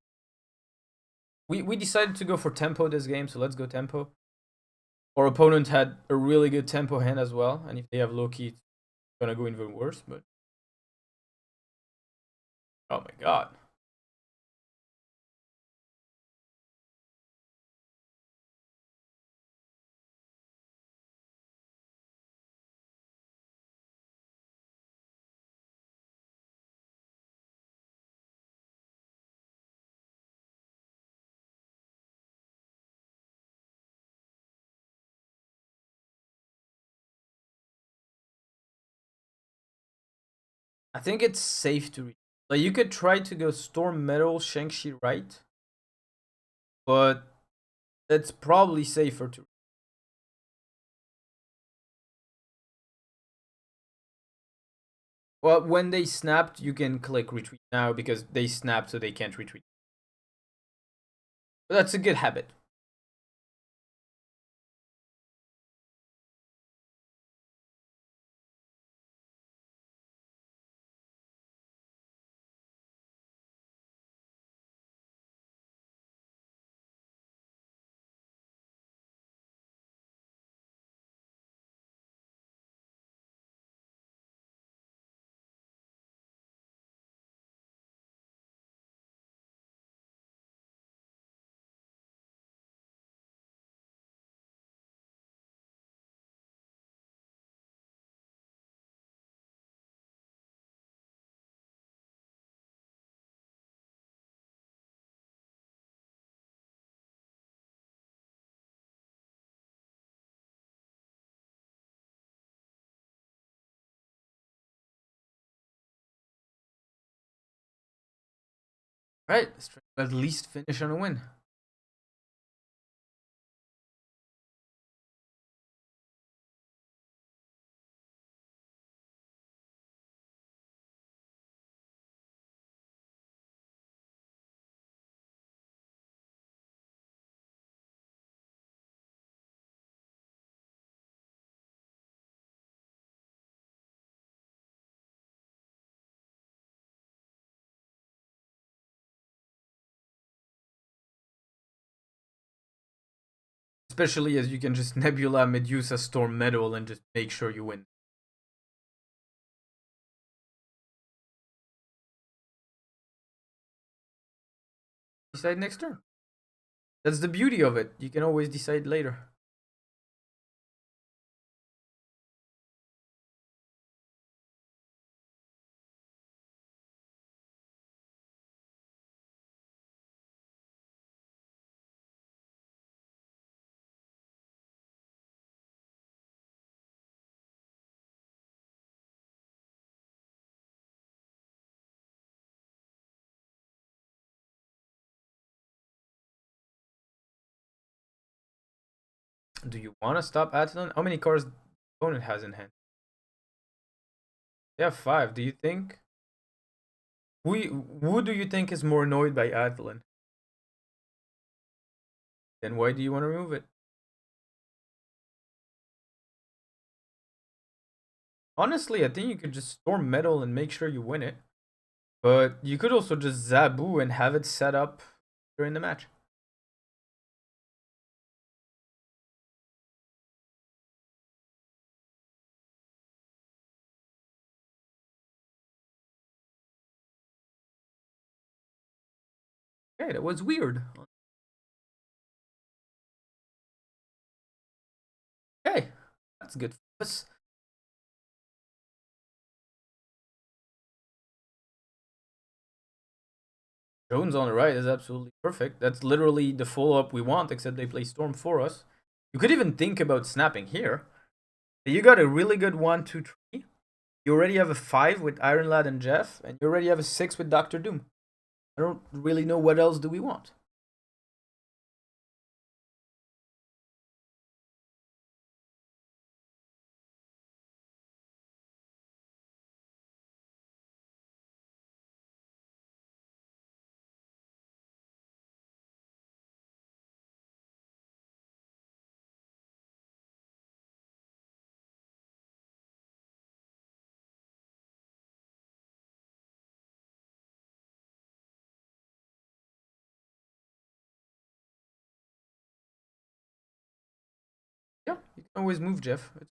We decided to go for tempo this game, so let's go tempo. Our opponent had a really good tempo hand as well, and if they have Loki, it's gonna go even worse. But oh my god. I think it's safe to reach. Like you could try to go Storm Metal, Shang-Chi right, but it's probably safer to. Well, when they snapped, you can click retreat now because they snapped, so they can't retreat. But that's a good habit. Right, let's try to at least finish on a win. Especially as you can just Nebula, Medusa, Storm Metal, and just make sure you win. Decide next turn. That's the beauty of it. You can always decide later. Do you want to stop Atlan? How many cards the opponent has in hand? They have 5. Do you think? Who do you think is more annoyed by Atlan? Then why do you want to remove it? Honestly, I think you could just Storm Metal and make sure you win it. But you could also just Zabu and have it set up during the match. Okay, that was weird. Okay, that's good for us. Jones on the right is absolutely perfect. That's literally the follow-up we want, except they play Storm for us. You could even think about snapping here. You got a really good 1-2-3. You already have a 5 with Iron Lad and Jeff, and you already have a 6 with Doctor Doom. I don't really know what else do we want. Always move, Jeff. It's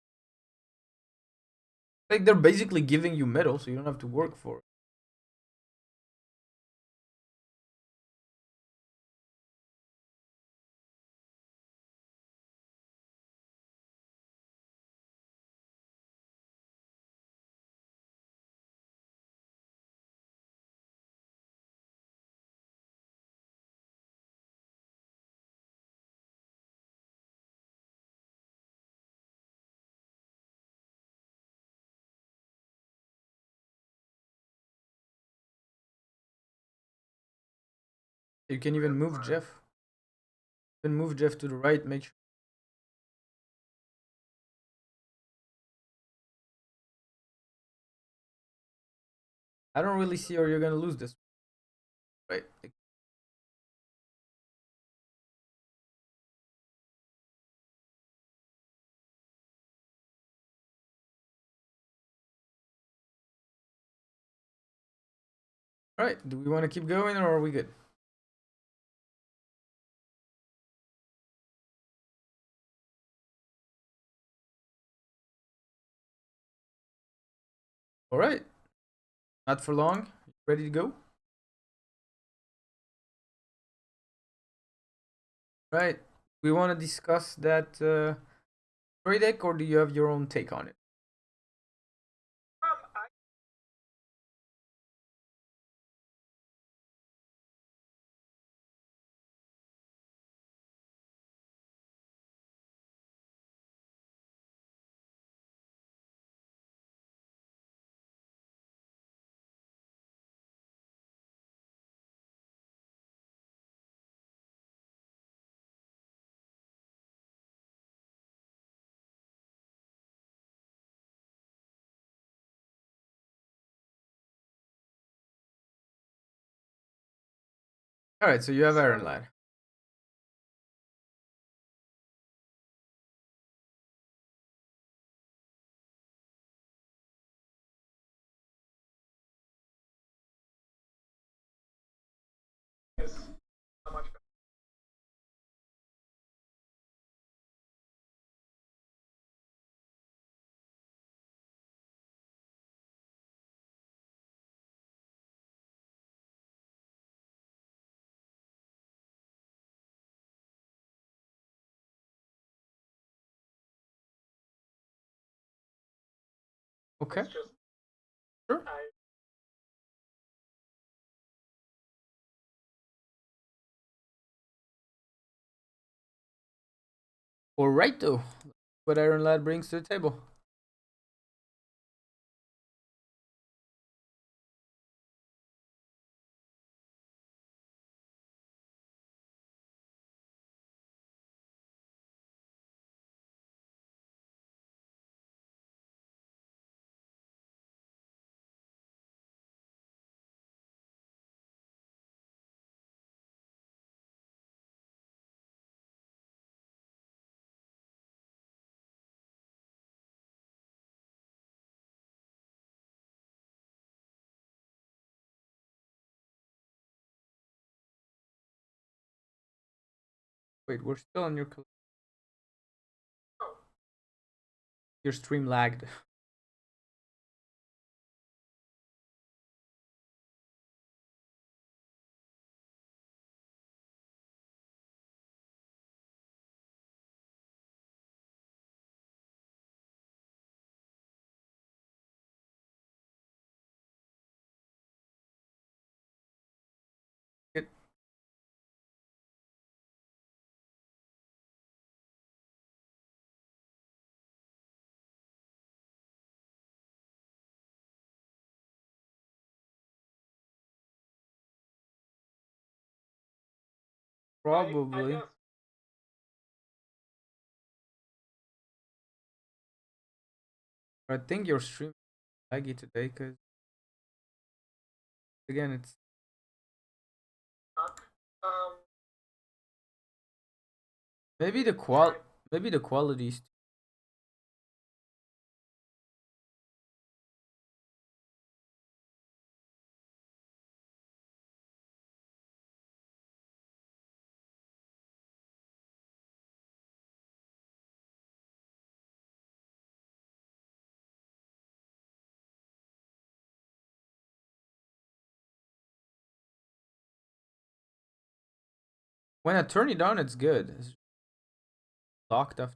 like they're basically giving you metal, so you don't have to work for it. You can even move Jeff. You can move Jeff to the right, make sure. I don't really see how you're gonna lose this. Right. Alright, do we want to keep going or are we good? Alright. Not for long. Ready to go? Right. We want to discuss that story deck, or do you have your own take on it? I Alright, so you have Iron Lad. is so much better. Okay. It's just Sure. I Alright though. What Iron Lad brings to the table. Wait, we're still on oh your stream lagged. It, I probably. guess I think your stream is laggy today because again it's not. maybe the Try. maybe the qualities. When I turn it on, it's good. It's locked after.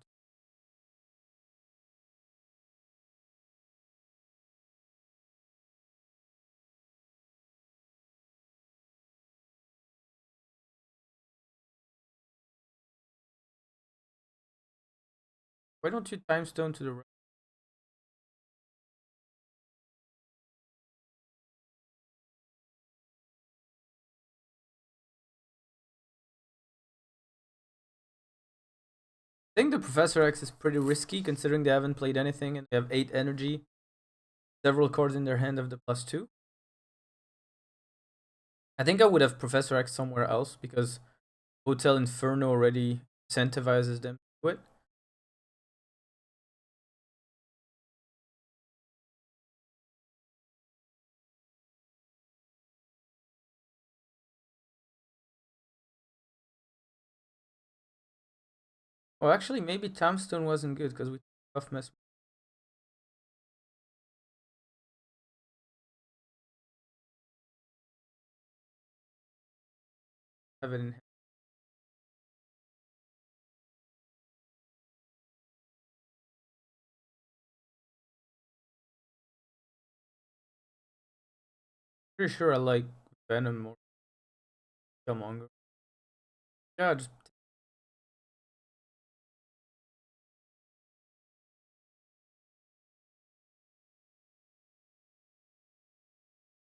Why don't you time stone to the right? I think the Professor X is pretty risky considering they haven't played anything and they have 8 energy, several cards in their hand of the +2. I think I would have Professor X somewhere else because Hotel Inferno already incentivizes them to do it. Well, actually, maybe Tombstone wasn't good because we tough mess. Have it in. Pretty sure I like Venom more. Killmonger. Yeah, just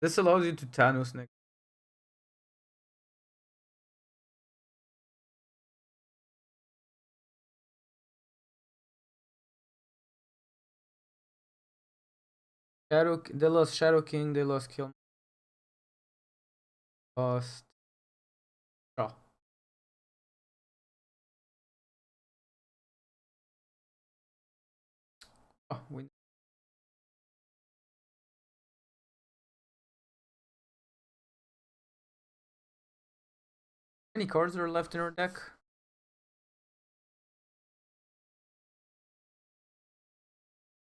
this allows you to Thanos next. Shadow. They lost Shadow King. They lost Kill. Lost. Oh. Oh, we. How many cards are left in our deck?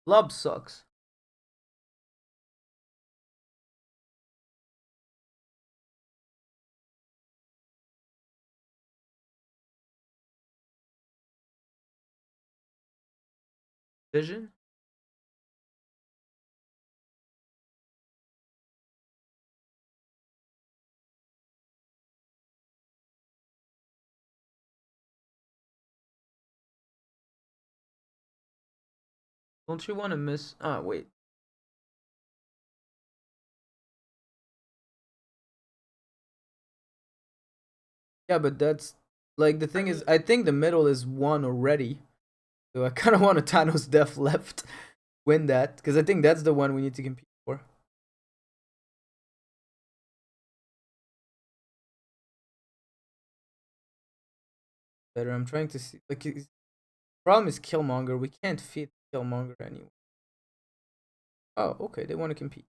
Blob sucks. Vision. Don't you want to miss? Ah, wait. Yeah, but that's like the thing is, I think the middle is won already. So I kind of want a Thanos Death left win that because I think that's the one we need to compete for. Better. I'm trying to see. Like, problem is Killmonger. We can't fit Killmonger anyway. Oh, okay. They want to compete.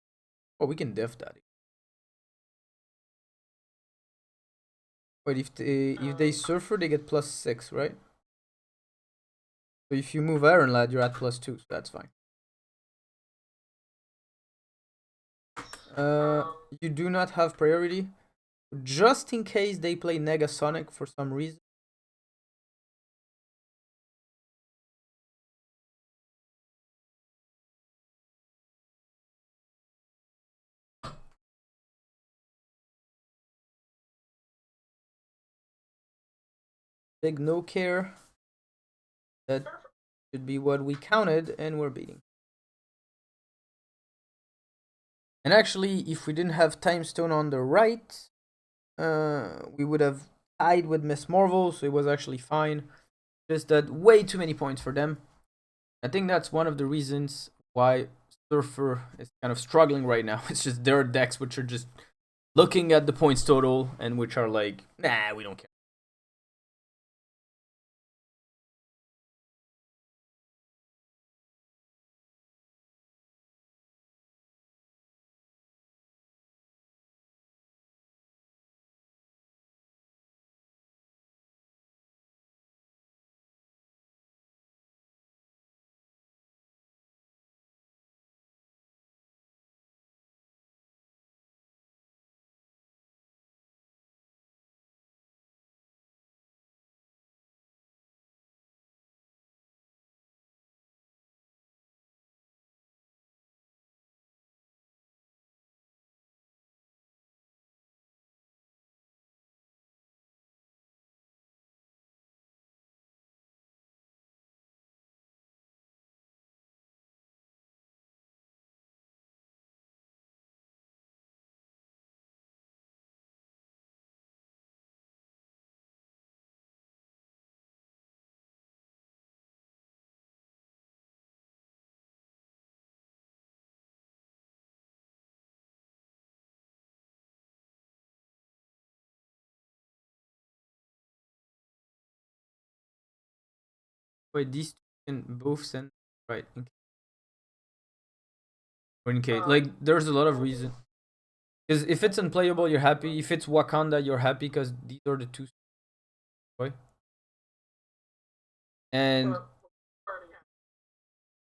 Oh, we can def that. Wait, if they Surfer, they get +6, right? So if you move Iron Lad, you're at +2, so that's fine. You do not have priority, just in case they play Negasonic for some reason. Big no care. That should be what we counted, and we're beating. And actually, if we didn't have Time Stone on the right, we would have tied with Miss Marvel, so it was actually fine. Just that way too many points for them. I think that's one of the reasons why Surfer is kind of struggling right now. It's just their decks which are just looking at the points total and which are like, nah, we don't care. Wait, these two can both send right or in case like there's a lot of reason. Because if it's unplayable, you're happy. If it's Wakanda, you're happy because these are the two. Right? And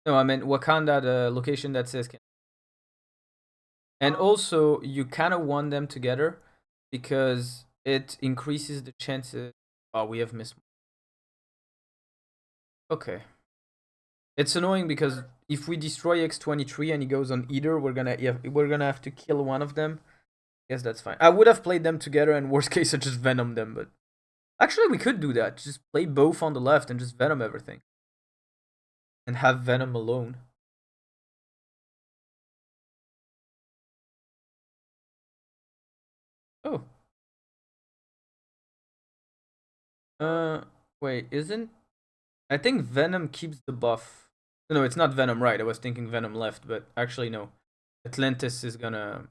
no, I meant Wakanda, the location that says. And also, you kind of want them together because it increases the chances. Oh, we have missed. Okay. It's annoying because if we destroy X-23 and he goes on either, we're gonna have to kill one of them. Yes, that's fine. I would have played them together, and worst case, I just venom them. But actually, we could do that. Just play both on the left and just venom everything, and have venom alone. Oh. Wait, isn't? I think venom keeps the buff. No, it's not venom, right? I was thinking venom left, but actually no. Atlantis is gonna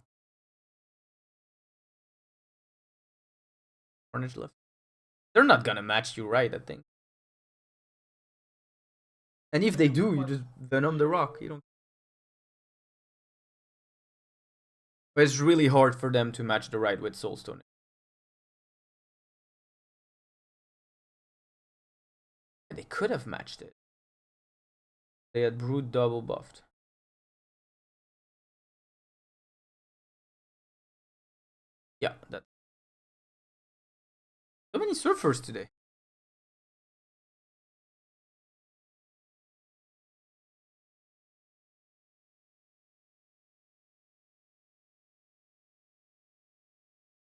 Carnage left. They're not gonna match you, right? I think. And if they do, you just venom the rock. You don't. But it's really hard for them to match the right with Soulstone. They could have matched it. They had Brood double buffed. Yeah, that. So many surfers today.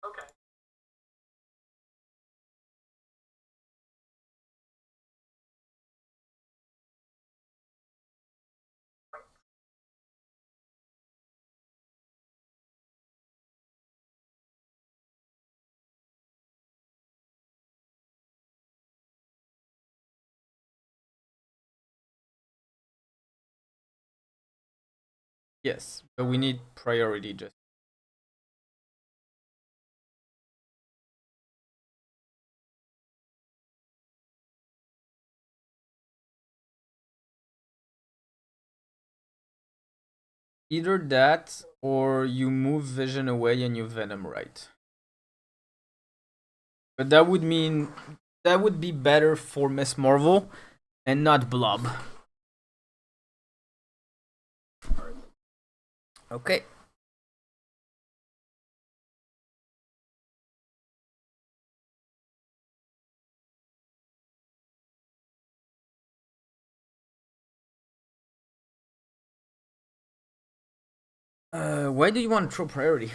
Okay. Yes, but we need priority just. Either that or you move vision away and you venom right. But that would mean that would be better for Miss Marvel and not Blob. Okay. Why do you want to throw priority?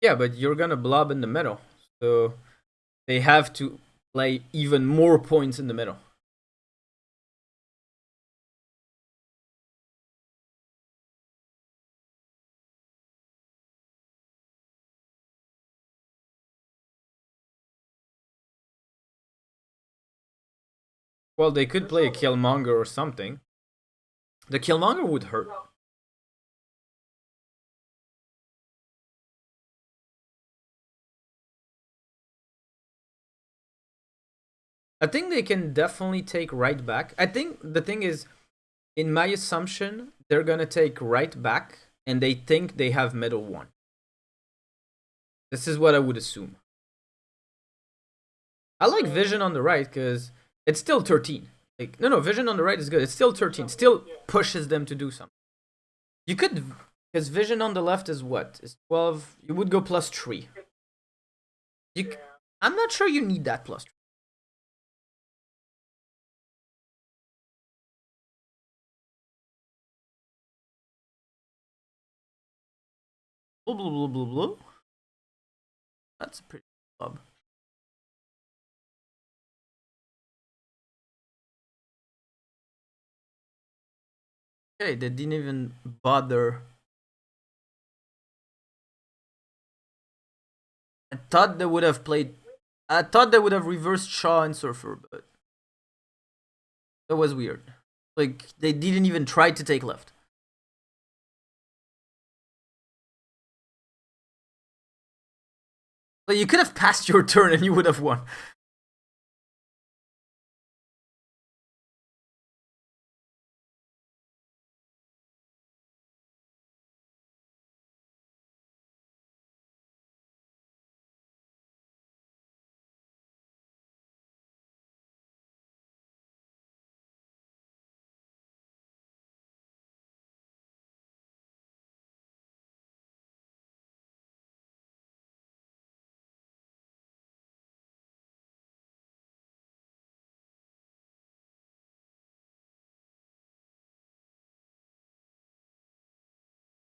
Yeah, but you're gonna Blob in the middle, so they have to play even more points in the middle. Well, they could play a Killmonger or something. The Killmonger would hurt. I think they can definitely take right back. I think the thing is, in my assumption, they're gonna take right back, and they think they have middle one. This is what I would assume. I like Vision on the right because it's still 13. Like no, Vision on the right is good. It's still 13. Still pushes them to do something. You could, because Vision on the left is what? Is 12. You would go plus 3. You, I'm not sure you need that plus 3. Blah, blah, blah, blah, blah. That's a pretty club. Okay, they didn't even bother. I thought they would have played. I thought they would have reversed Shaw and Surfer, but that was weird. Like, they didn't even try to take left. But you could have passed your turn and you would have won.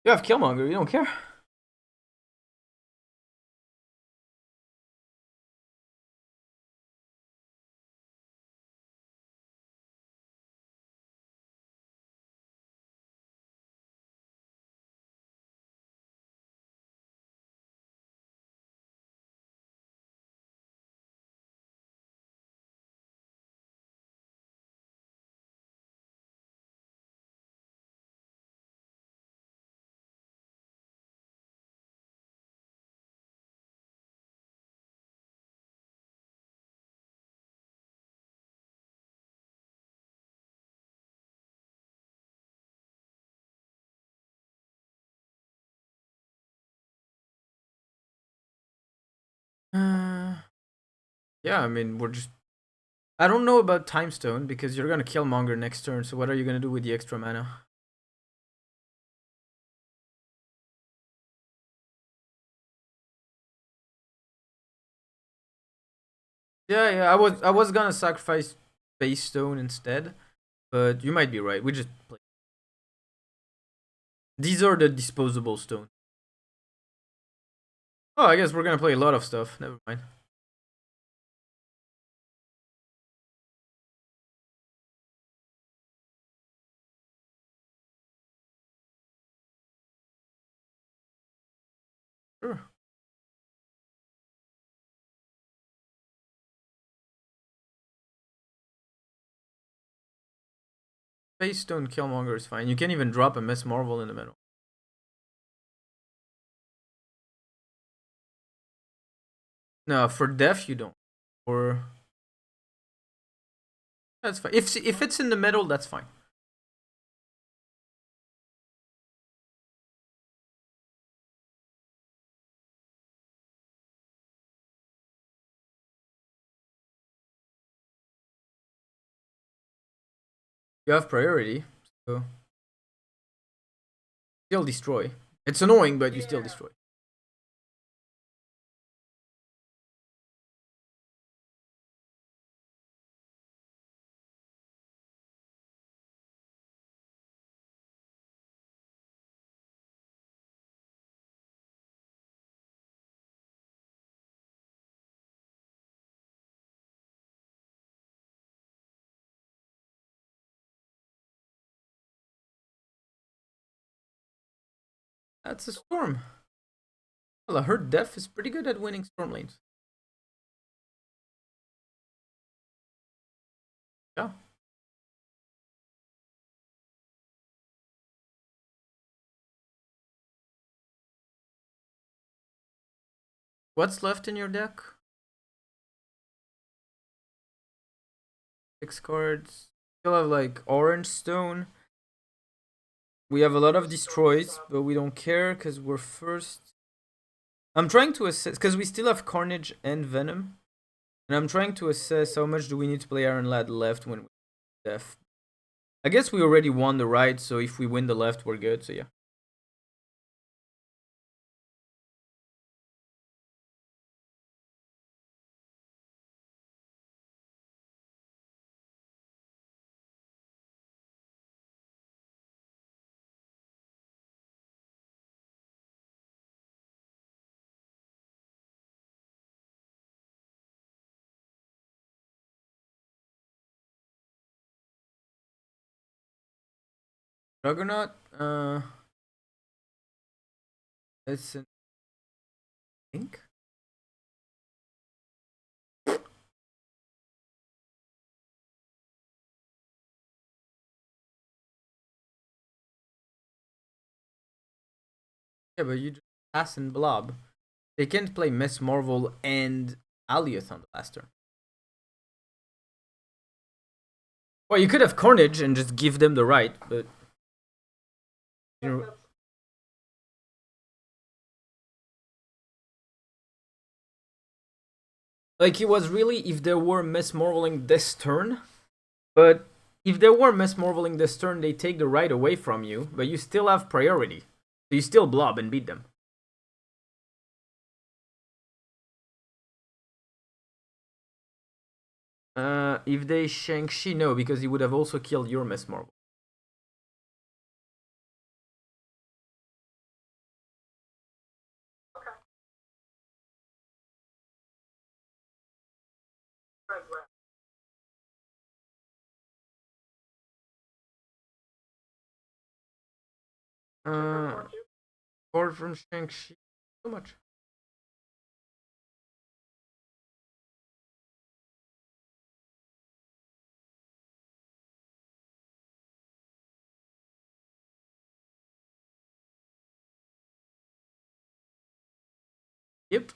You have Killmonger, you don't care. Yeah, I mean, we're just. I don't know about Time Stone because you're gonna Killmonger next turn, so what are you gonna do with the extra mana? Yeah, yeah, I was gonna sacrifice Base Stone instead, but you might be right. We just play. These are the disposable stones. Oh, I guess we're gonna play a lot of stuff. Never mind. Sure. Base Stone Killmonger is fine. You can even drop a Miss Marvel in the middle. No, for Def you don't. Or that's fine. If it's in the middle, that's fine. You have priority, so still destroy. It's annoying, but you still destroy. That's a storm. Well, her Def is pretty good at winning storm lanes. Yeah. What's left in your deck? 6 cards. Still have like Orange Stone. We have a lot of destroys, but we don't care because we're first. I'm trying to assess because we still have Carnage and Venom, and I'm trying to assess how much do we need to play Iron Lad left when we Def. I guess we already won the right, so if we win the left, we're good. So yeah. Juggernaut. It's an ink. Yeah, but you just pass in Blob. They can't play Miss Marvel and Alioth on the last turn. Well, you could have Carnage and just give them the right, but you know, like it was really if there were Miss Marveling this turn, but if there were Miss Marveling this turn, they take the right away from you, but you still have priority, so you still blob and beat them. If they Shang-Chi, no, because he would have also killed your Miss Marvel. Okay. Card from Shang-Chi, so much. Yep.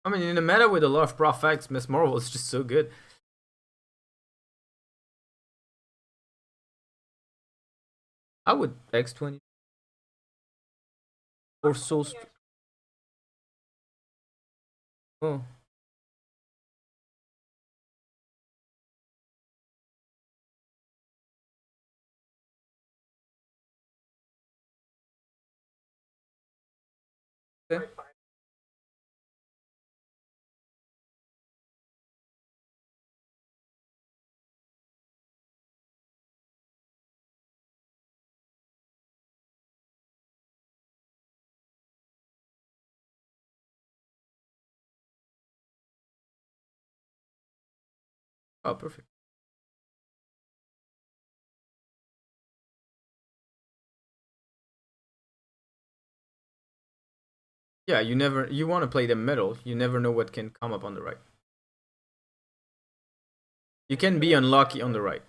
I mean, in the meta with a lot of Prophex, Miss Marvel is just so good. I would X20 or Soul. Oh. Okay. Oh, perfect. Yeah, you want to play the middle. You never know what can come up on the right. You can be unlucky on the right.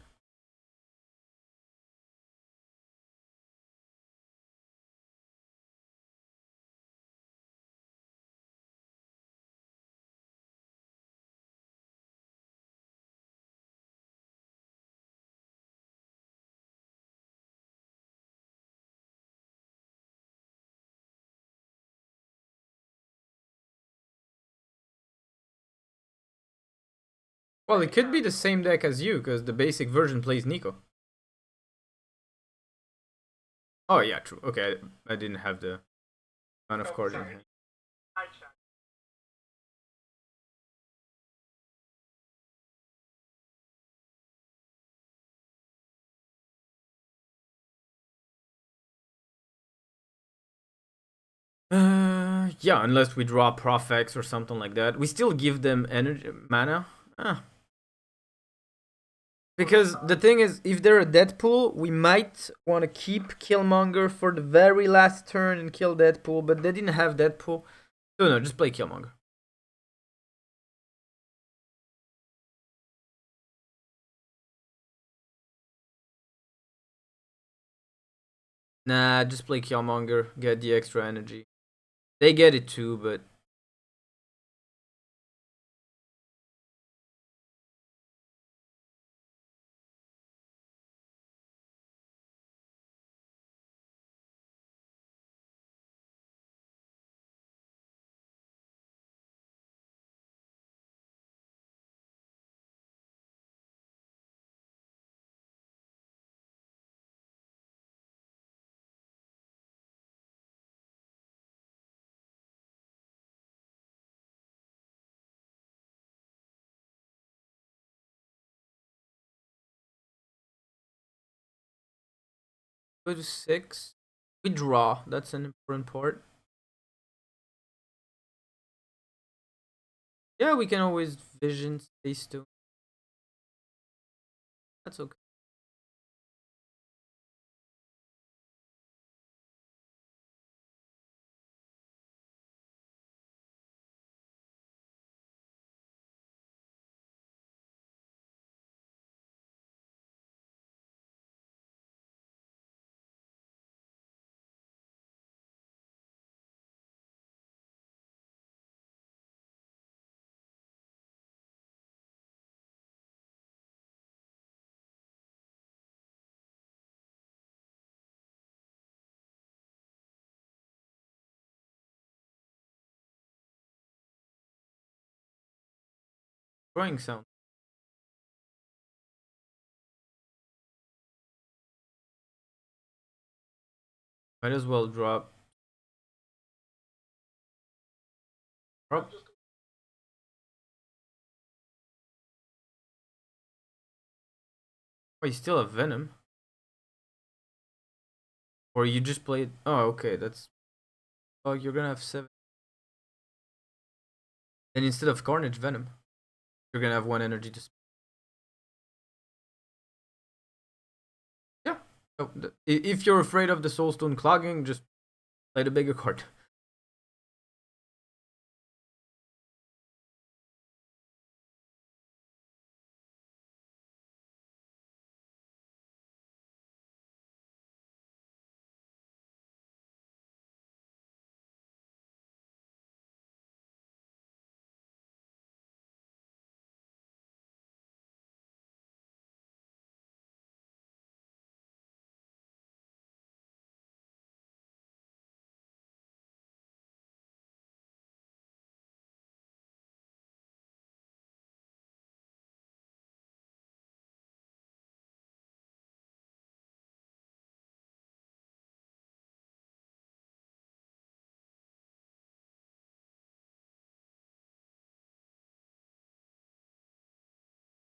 Well, it could be the same deck as you, because the basic version plays Nico. Oh yeah, true. Okay, I didn't have the amount of cards in hand. I checked. Yeah, unless we draw Prophex or something like that. We still give them energy mana. Because the thing is, if they're a Deadpool, we might want to keep Killmonger for the very last turn and kill Deadpool, but they didn't have Deadpool. So no, just play Killmonger. Nah, just play Killmonger, get the extra energy. They get it too, but go to 6. We draw. That's an important part. Yeah, we can always vision Space Stone. That's okay. destroying sound. Might as well drop. Drop. Oh, you still have Venom. Or you just played. Oh, okay. That's. Oh, you're gonna have 7. And instead of Carnage, Venom. You're gonna have 1 energy to spend. Yeah. Oh, if you're afraid of the Soulstone clogging, just play the bigger card.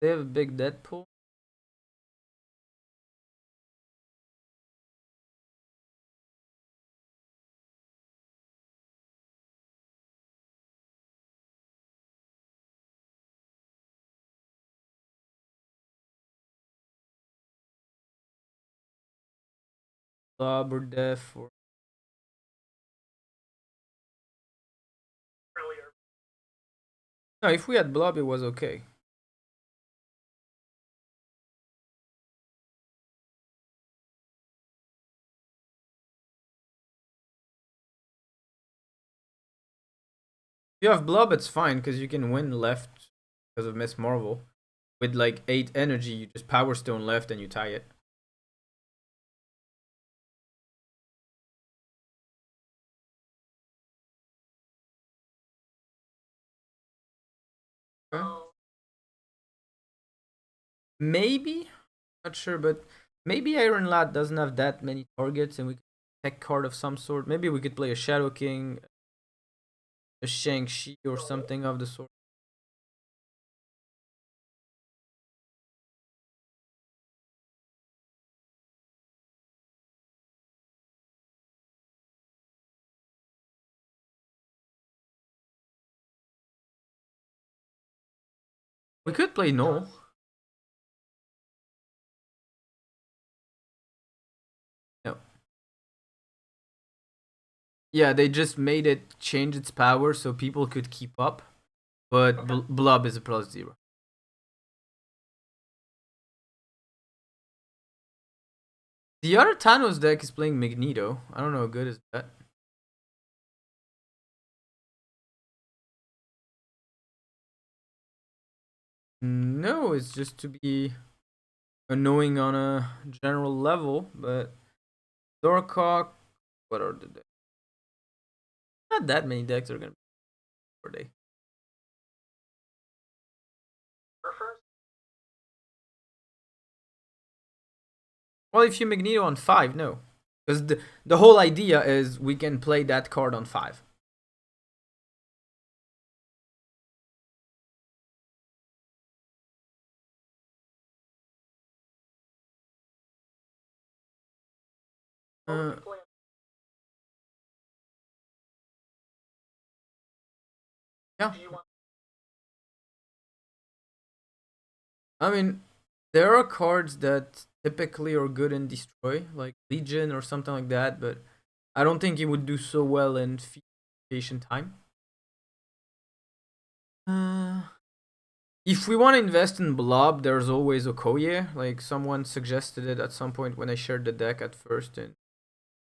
They have a big Deadpool. Blob or Def or. Earlier. No, if we had Blob, it was okay. If you have Blob, it's fine because you can win left because of Miss Marvel. With like 8 energy, you just Power Stone left and you tie it. Okay. Maybe, not sure, but maybe Iron Lad doesn't have that many targets and we could tech card of some sort. Maybe we could play a Shadow King, a Shang-Chi or something of the sort. We could play No. No. Yeah, they just made it change its power so people could keep up. But Okay. Blob is a +0. The other Thanos deck is playing Magneto. I don't know how good is that. No, it's just to be annoying on a general level, but Dorkhawk, what are the decks? Not that many decks are gonna be for day. First. Well, if you Magneto on 5, no. Because the whole idea is we can play that card on 5. Uh, yeah. I mean, there are cards that typically are good in Destroy, like Legion or something like that, but I don't think it would do so well in Vacation Time. If we want to invest in Blob, there's always Okoye. Like someone suggested it at some point when I shared the deck at first, and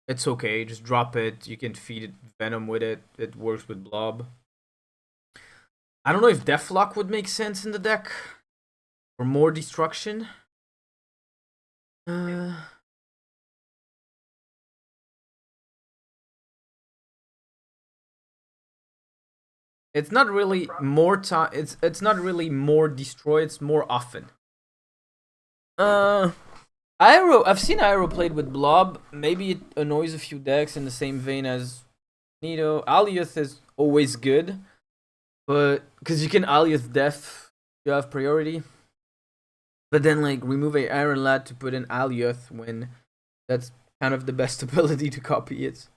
it's okay. Just drop it. You can feed it Venom with it. It works with Blob. I don't know if Deathlock would make sense in the deck for more destruction. Uh, It's not really more time. It's not really more destroy. It's more often. Uh, Iroh. I've seen Iroh played with Blob. Maybe it annoys a few decks in the same vein as Nito. Alioth is always good, but because you can Alioth Death, you have priority. But then like remove a Iron Lad to put in Alioth when that's kind of the best ability to copy it.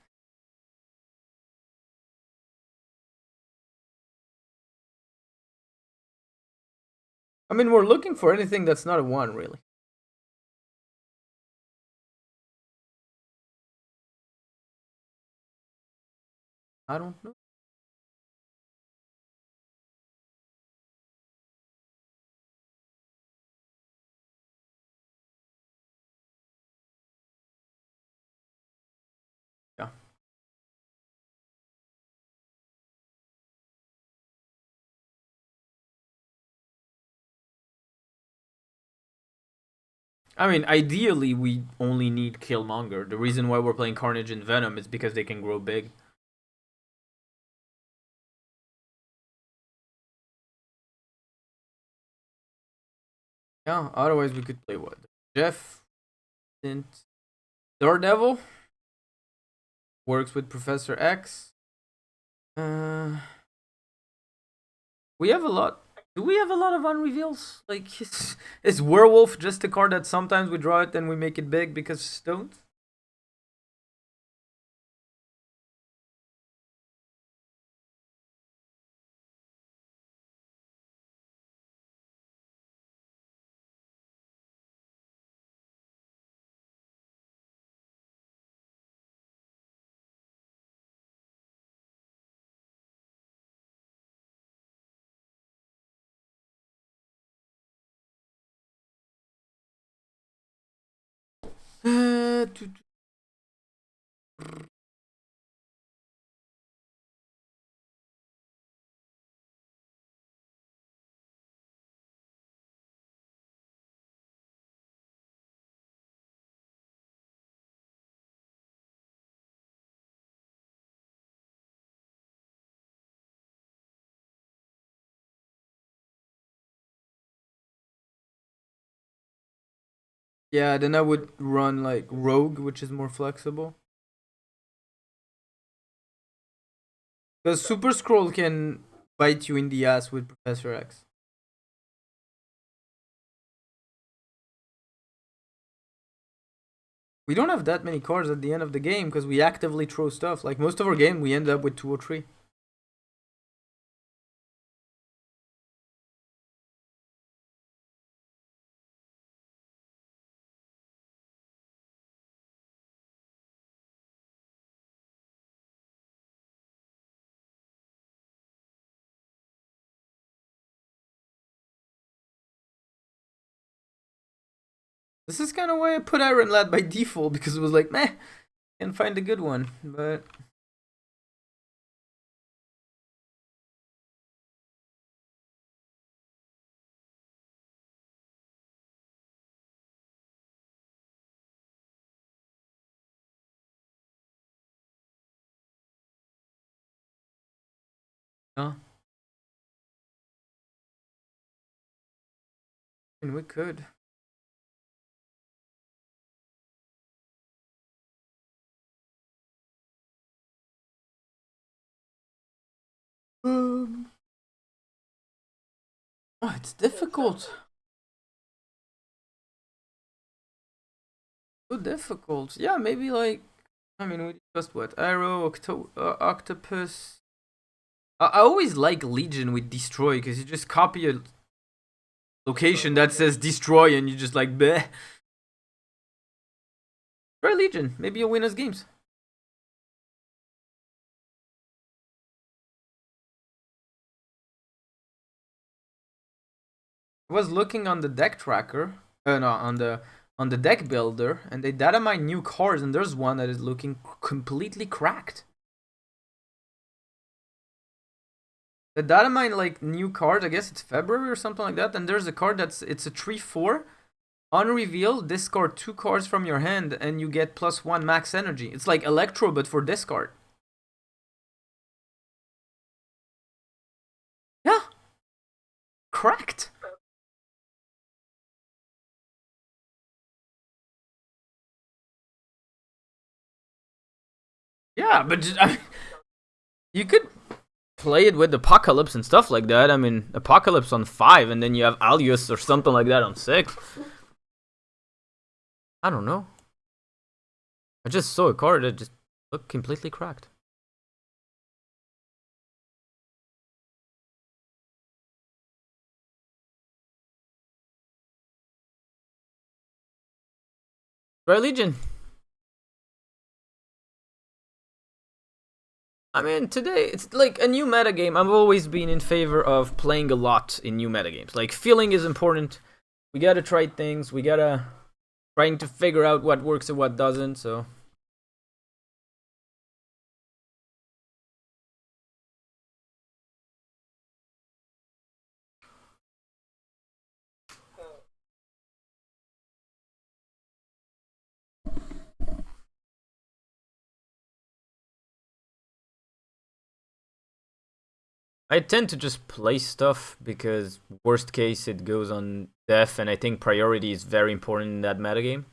I mean, we're looking for anything that's not a 1, really. I don't know. Yeah. I mean, ideally, we only need Killmonger. The reason why we're playing Carnage and Venom is because they can grow big. Yeah, otherwise we could play what? Jeff, Daredevil works with Professor X. We have a lot. Do we have a lot of unreveals? Like, is Werewolf just a card that sometimes we draw it and we make it big because stones? Uh, yeah, then I would run like Rogue, which is more flexible. Because Super Scroll can bite you in the ass with Professor X. We don't have that many cards at the end of the game because we actively throw stuff. Like most of our game, we end up with 2 or 3. This is kind of why I put Iron Lad by default because it was like, meh, can't find a good one. But no, I mean, we could. Um, oh, it's difficult. So difficult. Yeah, maybe like. I mean, we discussed what? Arrow, Octopus. I always like Legion with Destroy because you just copy a location that says Destroy and you just like, bleh. Try Legion. Maybe you'll win us games. I was looking on the deck tracker. No, on the deck builder, and they data mine new cards, and there's one that is looking completely cracked. The data mine like new card, I guess it's February or something like that, and there's a card it's a 3/4. On reveal, discard 2 cards from your hand, and you get +1 max energy. It's like Electro, but for discard. cracked. Yeah, but you could play it with Apocalypse and stuff like that. I mean, Apocalypse on 5, and then you have Alius or something like that on 6. I don't know. I just saw a card that just looked completely cracked. Right, Legion. I mean, today it's like a new metagame. I've always been in favor of playing a lot in new metagames. Like, feeling is important. We gotta try things. We gotta trying to figure out what works and what doesn't. So. I tend to just play stuff because worst case it goes on death, and I think priority is very important in that metagame.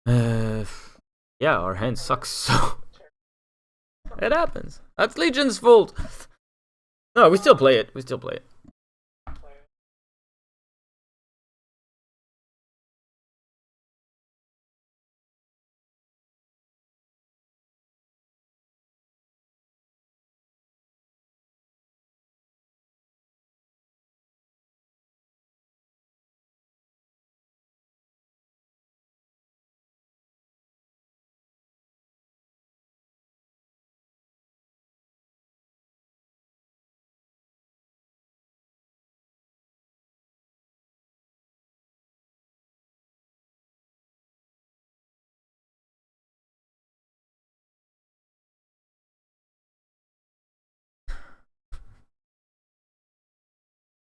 Uh, yeah, our hand sucks, so it happens. That's Legion's fault. No, we still play it. We still play it.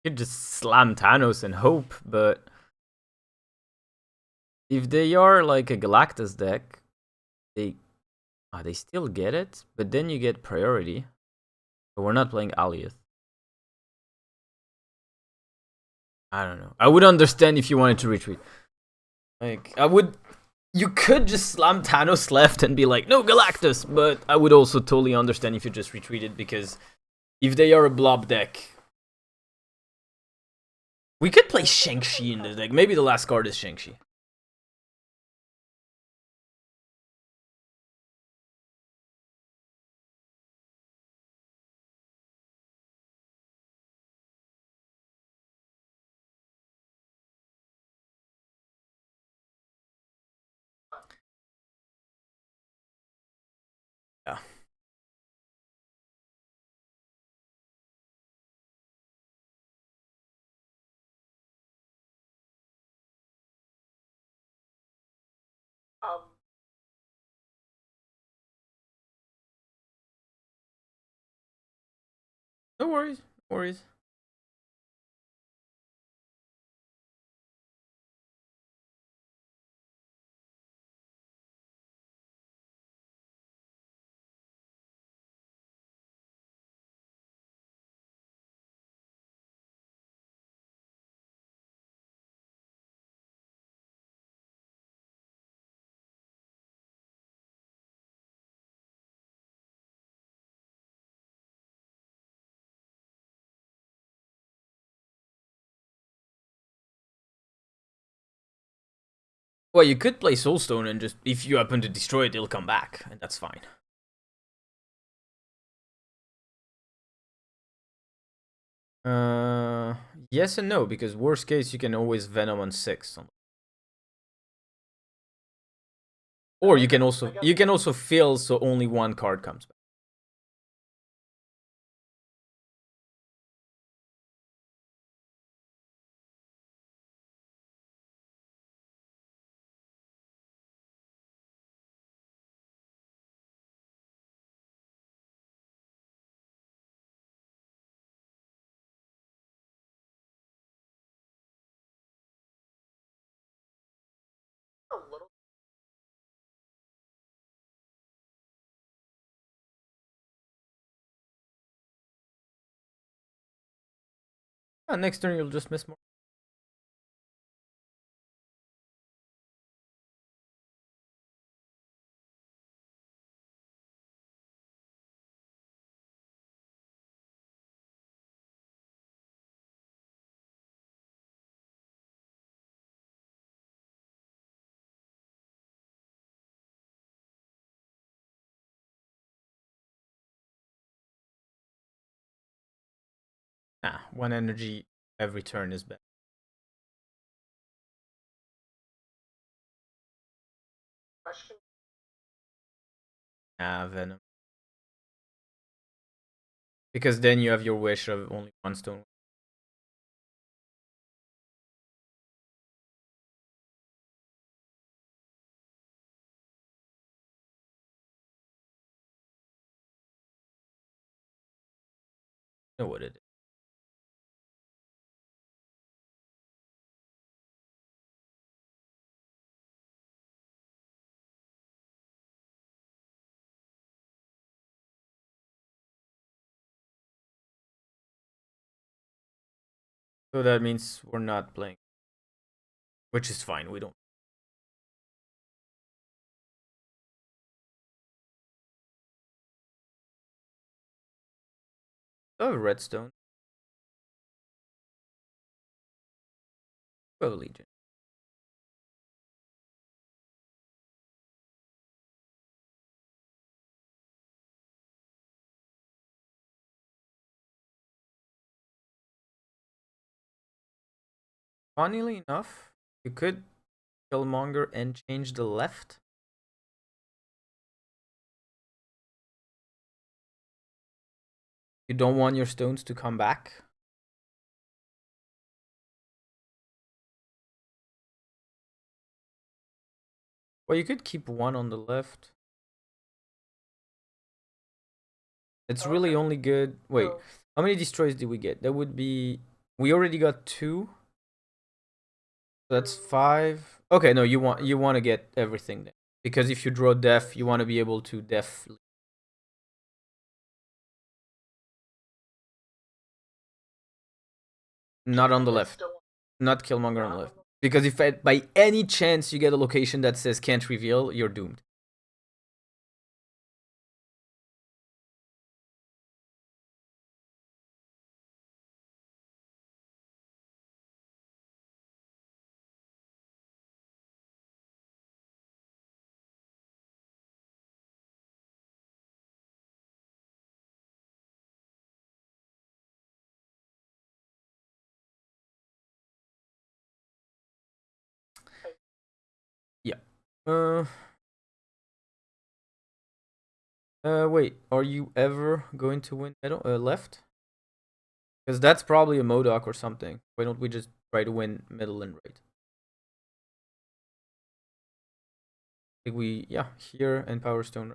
You just slam Thanos and hope, but if they are like a Galactus deck, they they still get it, but then you get priority. But we're not playing Aliath. I don't know. I would understand if you wanted to retreat. Like, I would. You could just slam Thanos left and be like, no Galactus, but I would also totally understand if you just retreated, because if they are a blob deck, we could play Shang-Chi in the deck. Maybe the last card is Shang-Chi. Yeah. Um, No worries. No worries. Well, you could play Soulstone and just, if you happen to destroy it, it'll come back, and that's fine. Yes and no, because worst case you can always Venom on 6. Or you can also fill so only one card comes back. Next turn you'll just miss more. Nah, one energy every turn is better. Question. Venom. Because then you have your wish of only one stone. You know what it is. So that means we're not playing. Which is fine, we don't. Oh, redstone. Oh, Legion. Funnily enough, you could Killmonger and change the left. You don't want your stones to come back. Well, you could keep one on the left. It's really only good. Wait, how many destroys did we get? That would be. We already got 2. So that's 5. Okay, no, you want to get everything then. Because if you draw def, you want to be able to def. Not on the left. Not Killmonger on the left. Because if by any chance you get a location that says can't reveal, you're doomed. Yeah. Wait. Are you ever going to win middle, left? Because that's probably a Modoc or something. Why don't we just try to win middle and right? Like yeah, here and Power Stone.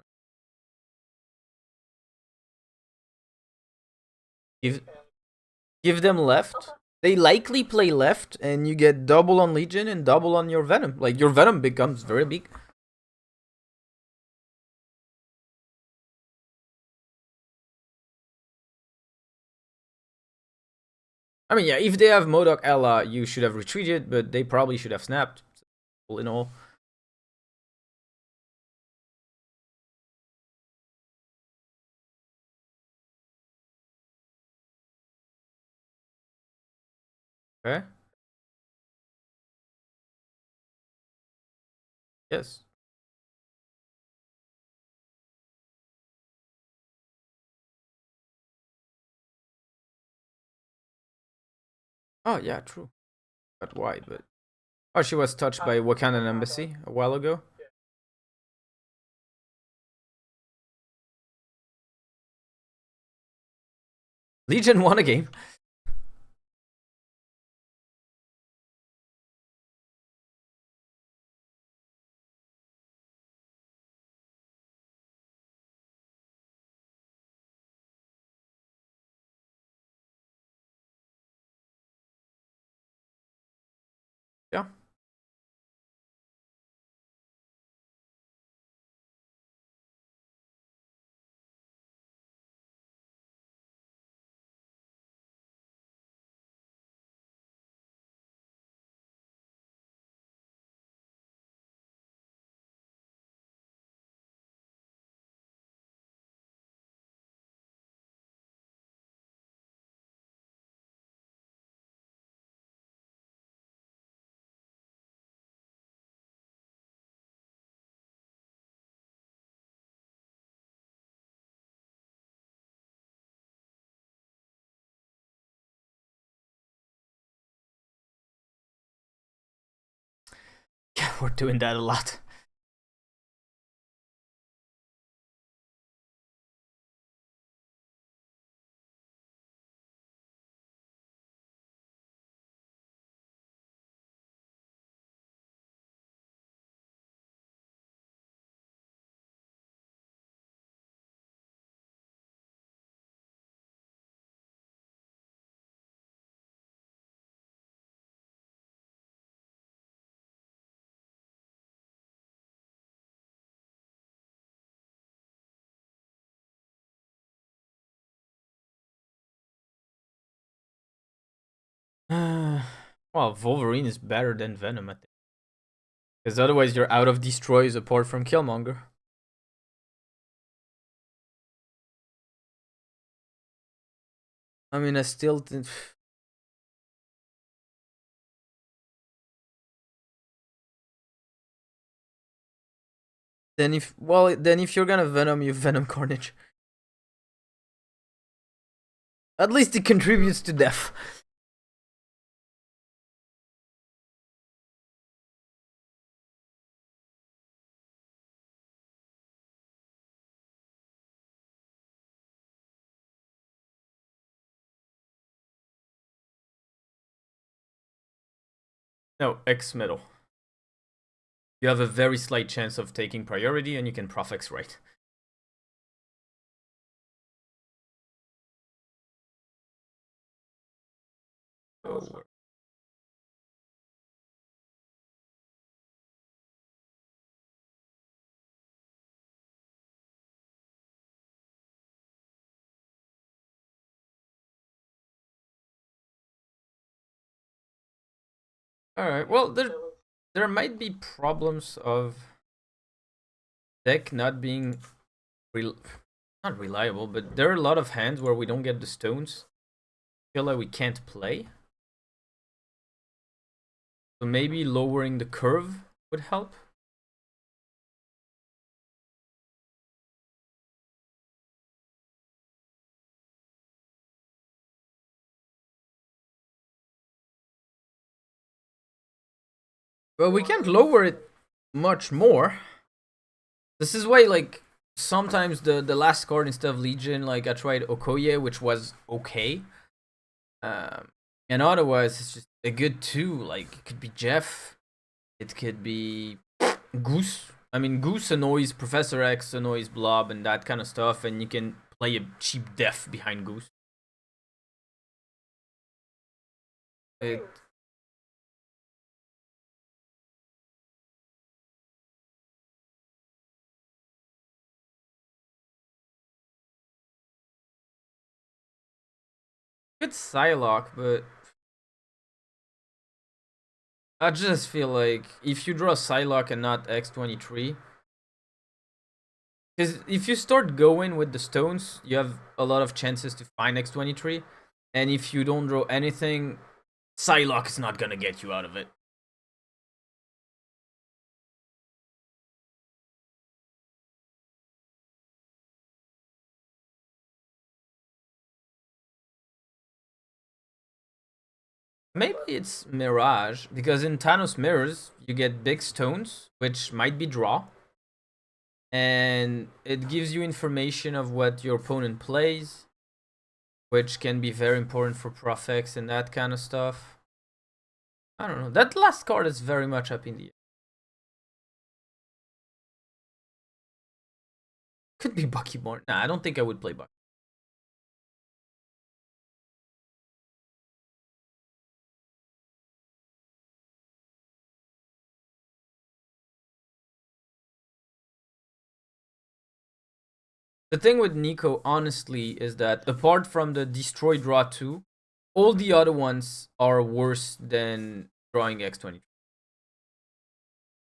Give them left. They likely play left, and you get double on Legion and double on your Venom. Like your Venom becomes very big. I mean, yeah, if they have Modoc Ella, you should have retreated, but they probably should have snapped. All in all. Okay. Yes. Oh yeah, true. But why? But oh, she was touched by Wakandan embassy a while ago. Legion won a game. Yeah. we're doing that a lot. Well, Wolverine is better than Venom, I think. Because otherwise you're out of destroys apart from Killmonger. I mean, I still think... Then if you're gonna Venom, you Venom Carnage. At least it contributes to death. No, X metal. You have a very slight chance of taking priority, and you can Prof X right. Oh. All right. Well, there might be problems of deck not being not reliable, but there are a lot of hands where we don't get the stones. I feel like we can't play. So maybe lowering the curve would help. Well, we can't lower it much more. This is why, like, sometimes the last card instead of Legion, like, I tried Okoye, which was okay. And otherwise, it's just a good 2. Like, it could be Jeff. It could be Goose. I mean, Goose annoys Professor X, annoys Blob, and that kind of stuff, and you can play a cheap Def behind Goose. It's Psylocke, but I just feel like if you draw Psylocke and not X23, because if you start going with the stones, you have a lot of chances to find X23, and if you don't draw anything, Psylocke is not gonna get you out of it. Maybe it's Mirage, because in Thanos Mirrors, you get big stones, which might be draw. And it gives you information of what your opponent plays, which can be very important for Prof X and that kind of stuff. I don't know. That last card is very much up in the air. Could be Bucky more. Nah, I don't think I would play Bucky. The thing with Nico, honestly, is that apart from the Destroy Draw 2, all the other ones are worse than drawing X23.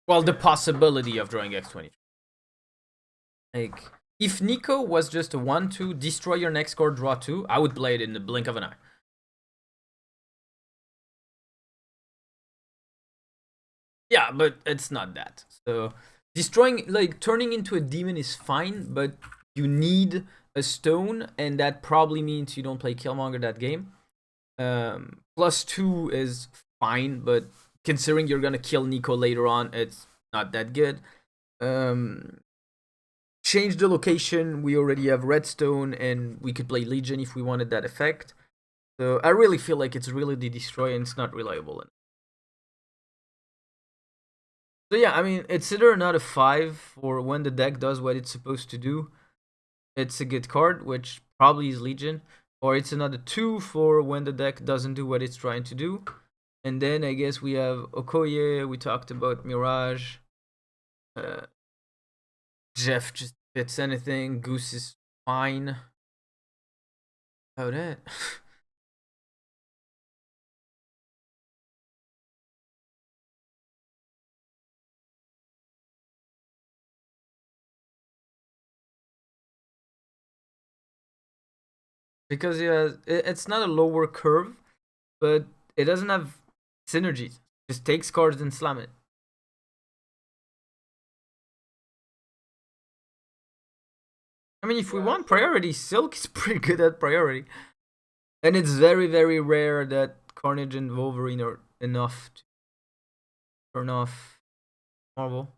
Well, the possibility of drawing X23. Like, if Nico was just a 1-2, destroy your next card, draw 2, I would play it in the blink of an eye. Yeah, but it's not that. So, destroying, like, turning into a demon is fine, but you need a stone, and that probably means you don't play Killmonger that game. +2 is fine, but considering you're gonna kill Nico later on, it's not that good. Change the location. We already have Redstone, and we could play Legion if we wanted that effect. So I really feel like it's really the Destroy, and it's not reliable. So yeah, I mean, it's either not a 5 for when the deck does what it's supposed to do. It's a good card, which probably is Legion. Or it's another 2 for when the deck doesn't do what it's trying to do. And then I guess we have Okoye, we talked about Mirage. Jeff just fits anything. Goose is fine. About it. Because yeah, it's not a lower curve, but it doesn't have synergies. Just takes cards and slam it. I mean, if we want priority, Silk is pretty good at priority. And it's very, very rare that Carnage and Wolverine are enough to turn off Marvel.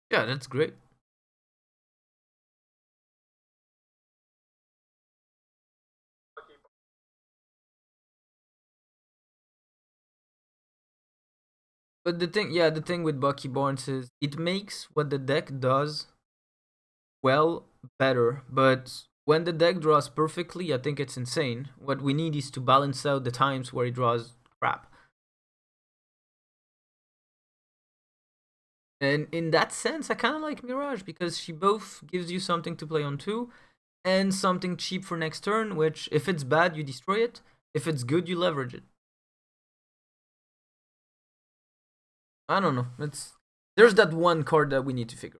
Yeah, that's great. But the thing with Bucky Barnes is it makes what the deck does well better, but when the deck draws perfectly, I think it's insane. What we need is to balance out the times where it draws crap. And in that sense, I kind of like Mirage because she both gives you something to play on too, and something cheap for next turn, which if it's bad, you destroy it. If it's good, you leverage it. I don't know. There's that one card that we need to figure.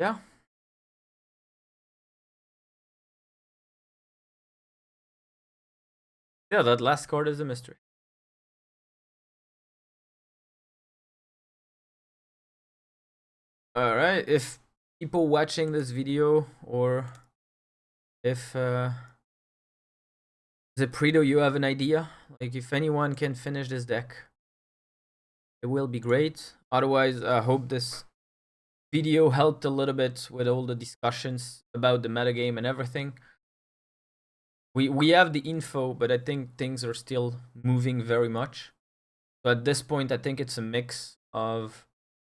Yeah. Yeah, that last card is a mystery. Alright, if people watching this video or if Zeprido, you have an idea, like if anyone can finish this deck, it will be great. Otherwise, I hope this video helped a little bit with all the discussions about the metagame and everything. We have the info, but I think things are still moving very much. So at this point, I think it's a mix of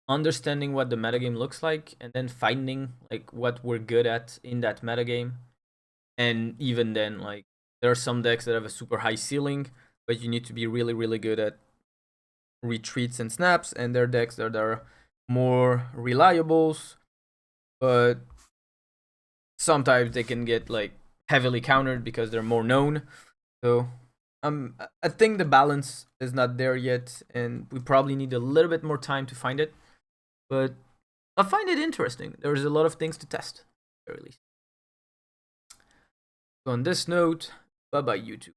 understanding what the metagame looks like and then finding like what we're good at in that metagame. And even then, like there are some decks that have a super high ceiling, but you need to be really, really good at retreats and snaps, and there are decks that are more reliables, but sometimes they can get like heavily countered because they're more known. So I think the balance is not there yet, and we probably need a little bit more time to find it. But I find it interesting. There's a lot of things to test, at very least. So on this note, bye bye YouTube.